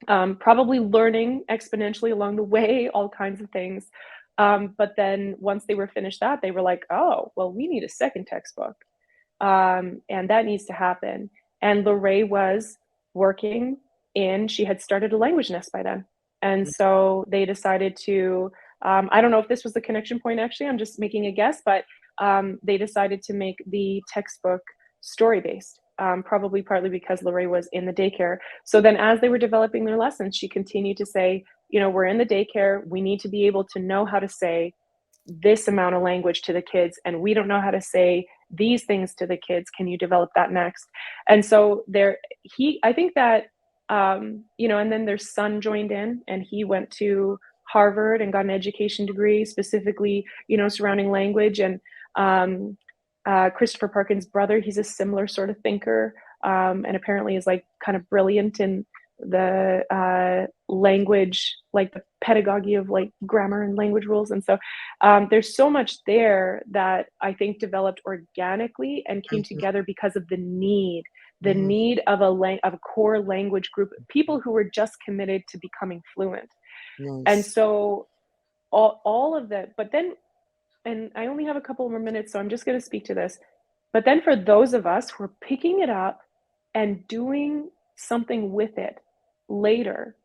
probably learning exponentially along the way, all kinds of things. But then once they were finished that, they were like, oh, well, we need a second textbook. And that needs to happen. And Lorraine was working she had started a language nest by then. And so they decided to, I don't know if this was the connection point, actually, I'm just making a guess, but they decided to make the textbook story-based, probably partly because Lorraine was in the daycare. So then as they were developing their lessons, she continued to say, we're in the daycare, we need to be able to know how to say this amount of language to the kids, and we don't know how to say these things to the kids. Can you develop that next? And so I think that, and then their son joined in, and he went to Harvard and got an education degree specifically, surrounding language. And Christopher Parkin's brother, he's a similar sort of thinker, and apparently is like kind of brilliant in the language, like the pedagogy of like grammar and language rules. And so there's so much there that I think developed organically and came together because of the need of a core language group, people who were just committed to becoming fluent. Nice. And so all of that, but then, and I only have a couple more minutes, so I'm just going to speak to this. But then for those of us who are picking it up and doing something with it later,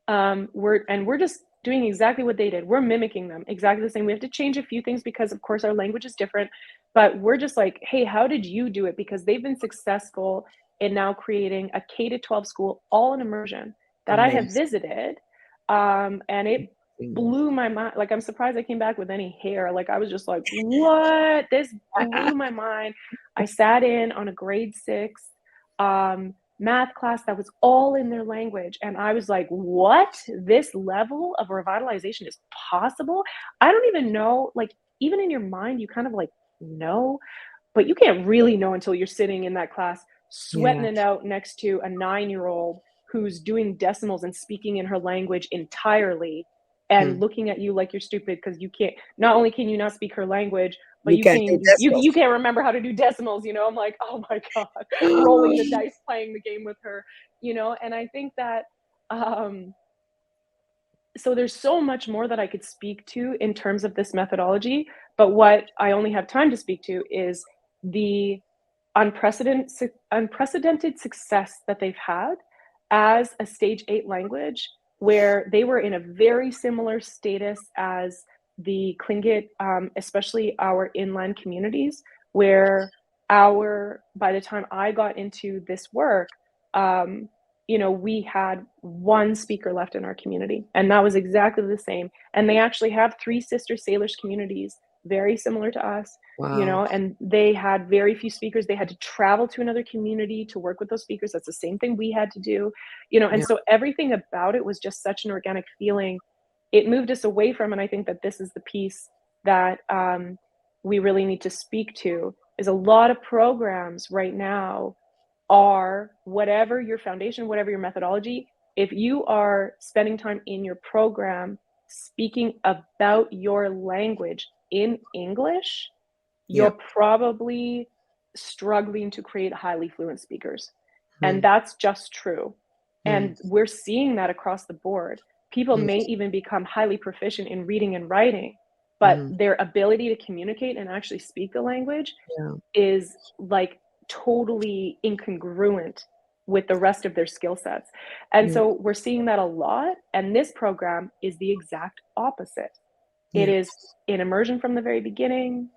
we're just doing exactly what they did. We're mimicking them exactly the same. We have to change a few things because, of course, our language is different. But we're just like, hey, how did you do it? Because they've been successful in now creating a K-12 school, all in immersion, that I have visited. And it blew my mind. Like, I'm surprised I came back with any hair. Like, I was just like, what? This blew my mind. I sat in on a grade 6 math class that was all in their language. And I was like, what? This level of revitalization is possible? I don't even know, like, even in your mind, you kind of like know, but you can't really know until you're sitting in that class, sweating it out next to a 9-year-old who's doing decimals and speaking in her language entirely and looking at you like you're stupid because you can't, not only can you not speak her language, but you can't remember how to do decimals. I'm like, oh my God, rolling the dice, playing the game with her, and I think that, so there's so much more that I could speak to in terms of this methodology, but what I only have time to speak to is the unprecedented success that they've had as a stage 8 language, where they were in a very similar status as the Tlingit, especially our inland communities, where by the time I got into this work, we had one speaker left in our community, and that was exactly the same. And they actually have 3 sister Salish communities, very similar to us. Wow. And they had very few speakers. They had to travel to another community to work with those speakers. That's the same thing we had to do, and so everything about it was just such an organic feeling. It moved us away from, and I think that this is the piece that we really need to speak to, is a lot of programs right now are, whatever your foundation, whatever your methodology, if you are spending time in your program speaking about your language in English, you're probably struggling to create highly fluent speakers. And that's just true. And we're seeing that across the board. People may even become highly proficient in reading and writing, but their ability to communicate and actually speak the language is like totally incongruent with the rest of their skill sets. And so we're seeing that a lot. And this program is the exact opposite. It is in immersion from the very beginning.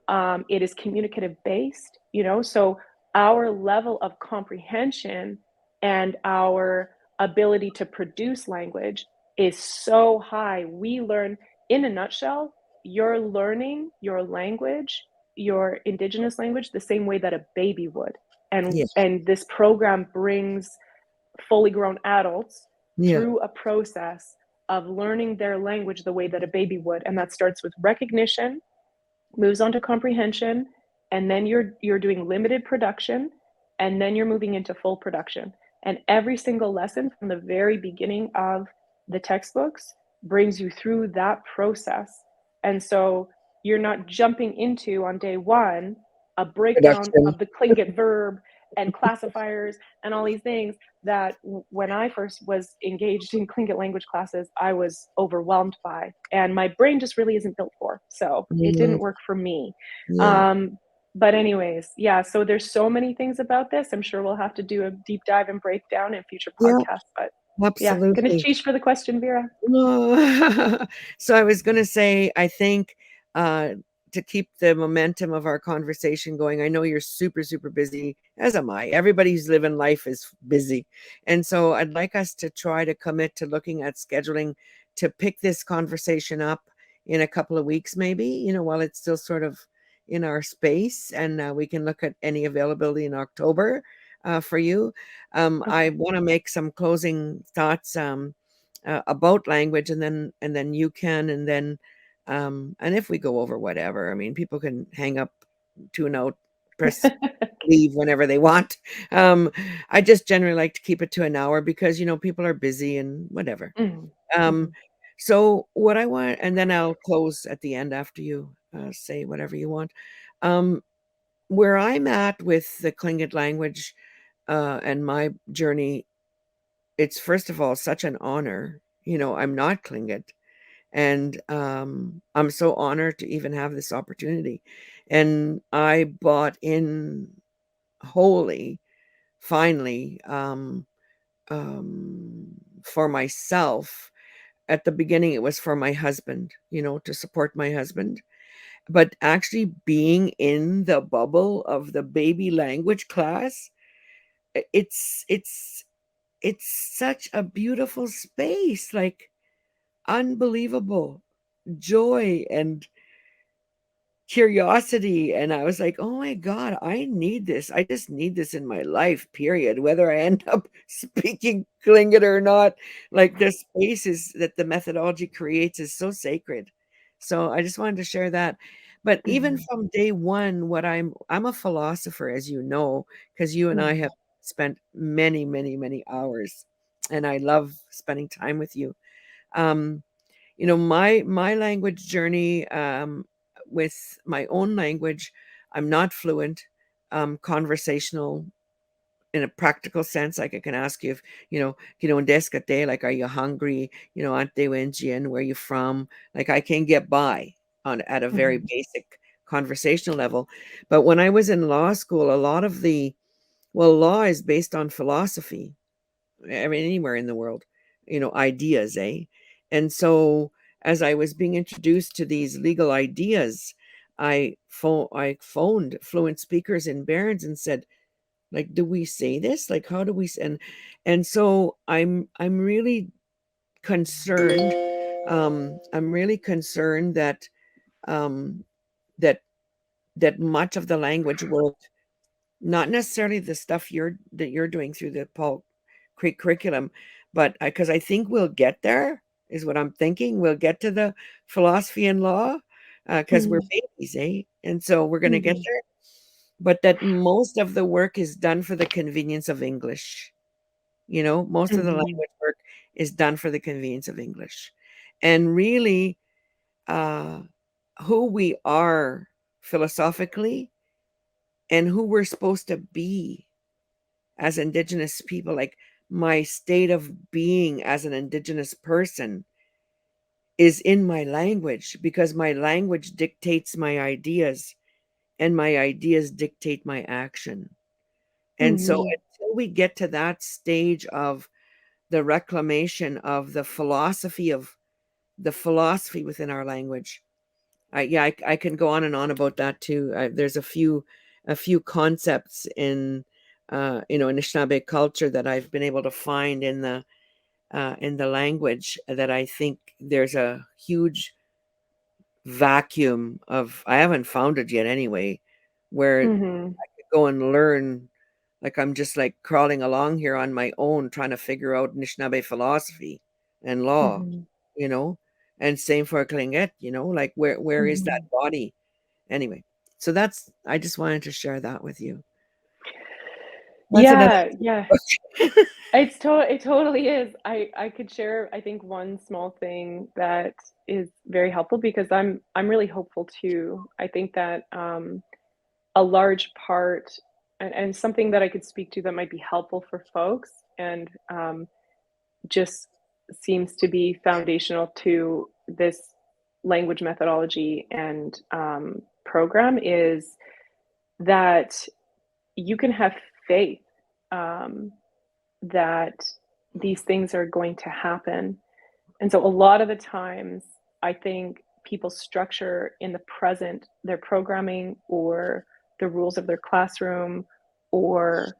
It is communicative based, so our level of comprehension and our ability to produce language is so high. We learn, in a nutshell, you're learning your language, your Indigenous language, the same way that a baby would. Yeah. And this program brings fully grown adults Yeah. through a process of learning their language the way that a baby would. And that starts with recognition, moves on to comprehension, and then you're doing limited production, and then you're moving into full production. And every single lesson from the very beginning of the textbooks brings you through that process. And so you're not jumping into, on day one, a breakdown Production. of the Tlingit verb and classifiers and all these things that when I first was engaged in Tlingit language classes, I was overwhelmed by, and my brain just really isn't built for. So it Mm, didn't work for me. yeah. But anyways, yeah, so there's so many things about this. I'm sure we'll have to do a deep dive and breakdown in future Yeah. podcasts. But yeah, gonna Absolutely. cheese for the question, Vera. Oh. So I was going to say, I think uh, to keep the momentum of our conversation going, I know you're super, super busy, as am I. Everybody who's living life is busy. And so I'd like us to try to commit to looking at scheduling to pick this conversation up in a couple of weeks, maybe, while it's still sort of in our space. And we can look at any availability in October for you. I Okay. want to make some closing thoughts. About language, and then you can, and if we go over whatever, I mean, people can hang up, tune out, press leave whenever they want. um I just generally like to keep it to an hour because people are busy and whatever. Mhm, um mhm, so what I want, and then I'll close at the end after you say whatever you want. um where I'm at with the Tlingit language and my journey, it's first of all such an honor. I'm not Tlingit, and I'm so honored to even have this opportunity. And I bought in wholly, finally, um, for myself. At the beginning, it was for my husband, to support my husband. But actually, being in the bubble of the baby language class, it's such a beautiful space, like unbelievable joy and curiosity. And I was like, oh my God, I need this. I just need this in my life, period. Whether I end up speaking Tlingit or not, like the spaces that the methodology creates is so sacred. So I just wanted to share that. But even mhm, from day one, I'm a philosopher, as you know, because you and I have mhm, spent many, many, many hours, and I love spending time with you. Um, my language journey, with my own language, I'm not fluent, conversational in a practical sense. Like I can ask you if in descate, like, are you hungry, ante wenjian, where you from, like I can get by on at a very mhm, basic conversational level. But when I was in law school, a lot of the law is based on philosophy. I mean, anywhere in the world, ideas, eh? And so, as I was being introduced to these legal ideas, I phoned fluent speakers in Barron's and said, like, do we say this? Like, how do we? And so I'm really concerned. I'm really concerned that um, that that much of the language work, not necessarily the stuff you're doing through the Paul Creek curriculum, but because I think we'll get there, is what I'm thinking. We'll get to the philosophy and law because we're mhm, babies, eh? And so we're going to get mhm, there. But that most of the work is done for the convenience of English. Most of the mhm, language work is done for the convenience of English. And really, uh, who we are philosophically and who we're supposed to be as Indigenous people, like my state of being as an Indigenous person, is in my language, because my language dictates my ideas and my ideas dictate my action. And so mhm, until we get to that stage of the reclamation of the philosophy within our language, I can go on and on about that too. There's a few concepts in Anishinaabe culture that I've been able to find in the language, that I think there's a huge vacuum of, I haven't found it yet anyway, where Mm-hmm. go and learn. Like I'm just like crawling along here on my own, trying to figure out Anishinaabe philosophy and law, Mm-hmm. you know, and same for Klinget, like where is that Mm-hmm. body anyway? So I just wanted to share that with you. That's another Yeah, yeah. It totally is. I could share, I think, one small thing that is very helpful because I'm really hopeful too. I think that a large part and something that I could speak to that might be helpful for folks and just seems to be foundational to this language methodology and program is that you can have faith um, that these things are going to happen. And so a lot of the times, I think people structure in the present their programming or the rules of their classroom or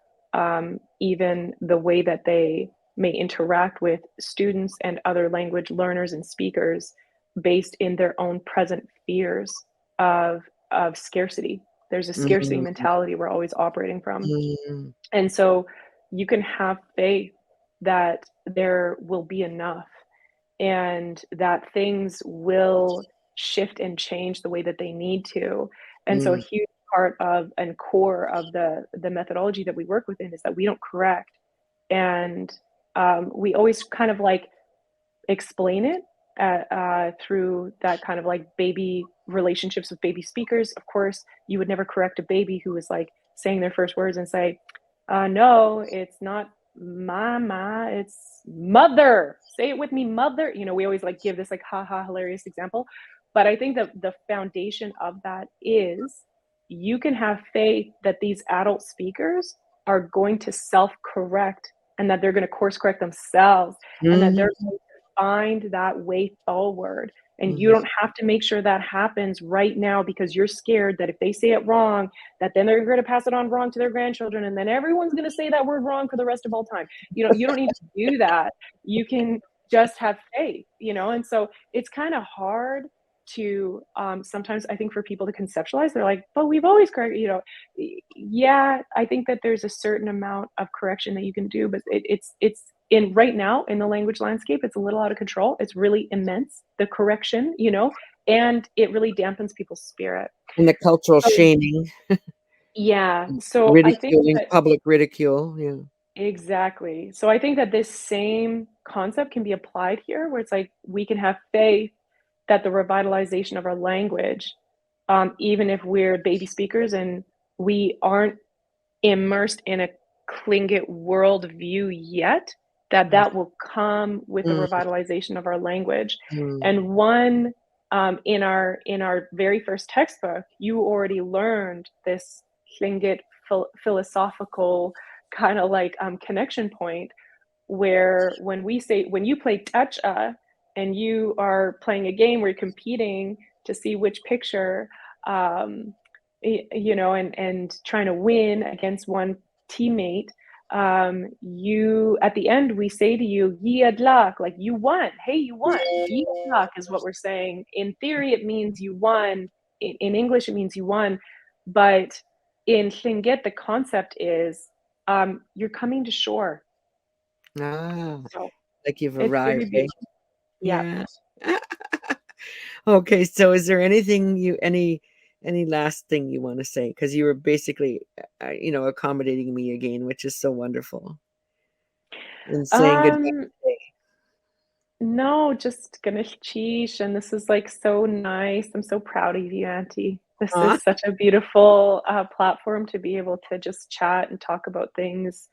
even the way that they may interact with students and other language learners and speakers based in their own present fears of, of scarcity. There's a scarcity Mhm, mentality we're always operating from. mhm, And so you can have faith that there will be enough and that things will shift and change the way that they need to. And so a mm, huge part of and core of the methodology that we work within is that we don't correct. And we always kind of like explain it through that kind of like baby relationships with baby speakers. Of course, you would never correct a baby who was like saying their first words and say, no, it's not mama, it's mother. Say it with me, mother. You know, we always like give this like haha hilarious example. But I think that the foundation of that is you can have faith that these adult speakers are going to self correct and that they're going to course correct themselves and that mhm, they're going to find that way forward. And you mhm, don't have to make sure that happens right now because you're scared that if they say it wrong, that then they're going to pass it on wrong to their grandchildren and then everyone's going to say that word wrong for the rest of all time. You don't need to do that. You can just have faith, and so it's kind of hard to sometimes I think for people to conceptualize. They're like, but we've always corrected, yeah, I think that there's a certain amount of correction that you can do, but it's in right now in the language landscape, it's a little out of control. It's really immense, the correction, and it really dampens people's spirit. and the cultural So shaming, yeah, so I think ridiculing, that public ridicule, yeah. exactly. So I think that this same concept can be applied here, where it's like we can have faith that the revitalization of our language, even if we're baby speakers and we aren't immersed in a Klingit worldview yet, that will come with the Mm, revitalization of our language. mm, And one in our very first textbook, you already learned this Tlingit philosophical kind of like connection point where when you play tacha and you are playing a game where you're competing to see which picture um, and trying to win against one teammate, you at the end we say to you yiadlak, like you won, hey you won. Yiadlak is what we're saying. In theory it means you won. In English it means you won, but in Tlingit the concept is you're coming to shore. ah, So like you've it's arrived, very eh? beautiful. Yeah. Yeah. Okay, so is there anything any last thing you want to say? Because you were basically, accommodating me again, which is so wonderful, and saying goodbye Um, today. no, just Ganesh Chish, and this is like so nice. I'm so proud of you, Auntie. This Aw. is such a beautiful platform to be able to just chat and talk about things.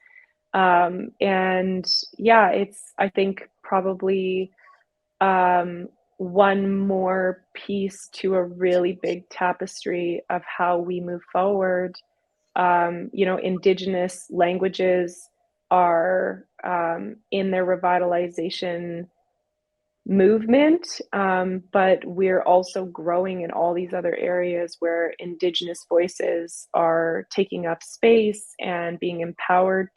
And yeah, it's I think probably one more piece to a really big tapestry of how we move forward. Indigenous languages are in their revitalization movement, but we're also growing in all these other areas where Indigenous voices are taking up space and being empowered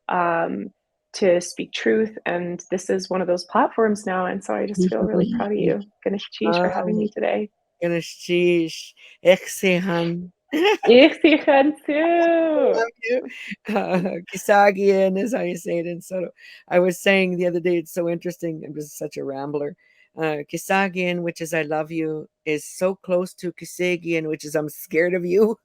um, to speak truth. And this is one of those platforms now. And so I just feel really proud of you. Ganesh Chish for having me today. Ganashish, Exihan. Ich sicher I too. love you. Kisagian is how you say it in Soto. I was saying the other day, it's so interesting. I'm just such a rambler. Kisagian, which is I love you, is so close to Kisagian, which is I'm scared of you.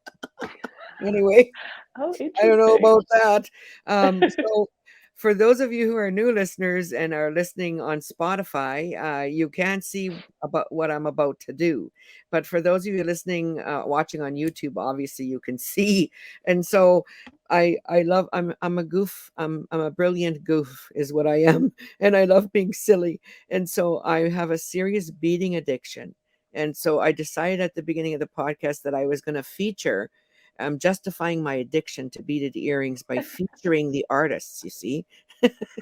Anyway, Oh, I don't know interesting. about that. So, for those of you who are new listeners and are listening on Spotify, you can't see about what I'm about to do. But for those of you listening, watching on YouTube, obviously you can see. And so, I love. I'm a goof. I'm a brilliant goof, is what I am, and I love being silly. And so I have a serious beading addiction. And so I decided at the beginning of the podcast that I was going to feature. I'm justifying my addiction to beaded earrings by featuring the artists, you see.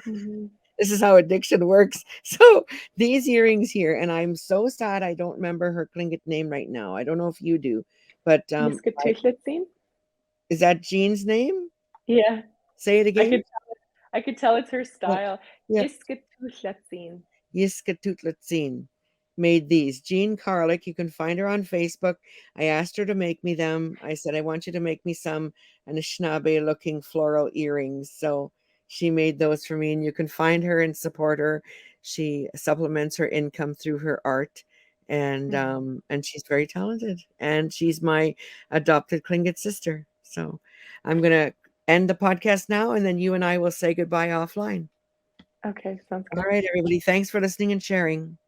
Mhm. This is how addiction works. So these earrings here, and I'm so sad I don't remember her Klingit name right now. I don't know if you do, but Miskatulitsin? is that Jean's name? Yeah, Say it I again. could I could tell it's her Yeah. style. Yeah. Iskatulitsin. Yiska Tutlatzin made these. Jean Carlick, you can find her on Facebook. I asked her to make me them. I said, I want you to make me some Anishinaabe looking floral earrings. So she made those for me, and you can find her and support her. She supplements her income through her art. Mhm. And she's very talented. And she's my adopted Tlingit sister. So I'm gonna end the podcast now, and then you and I will say goodbye offline. Okay, sounds All good. right, everybody. Thanks for listening and sharing.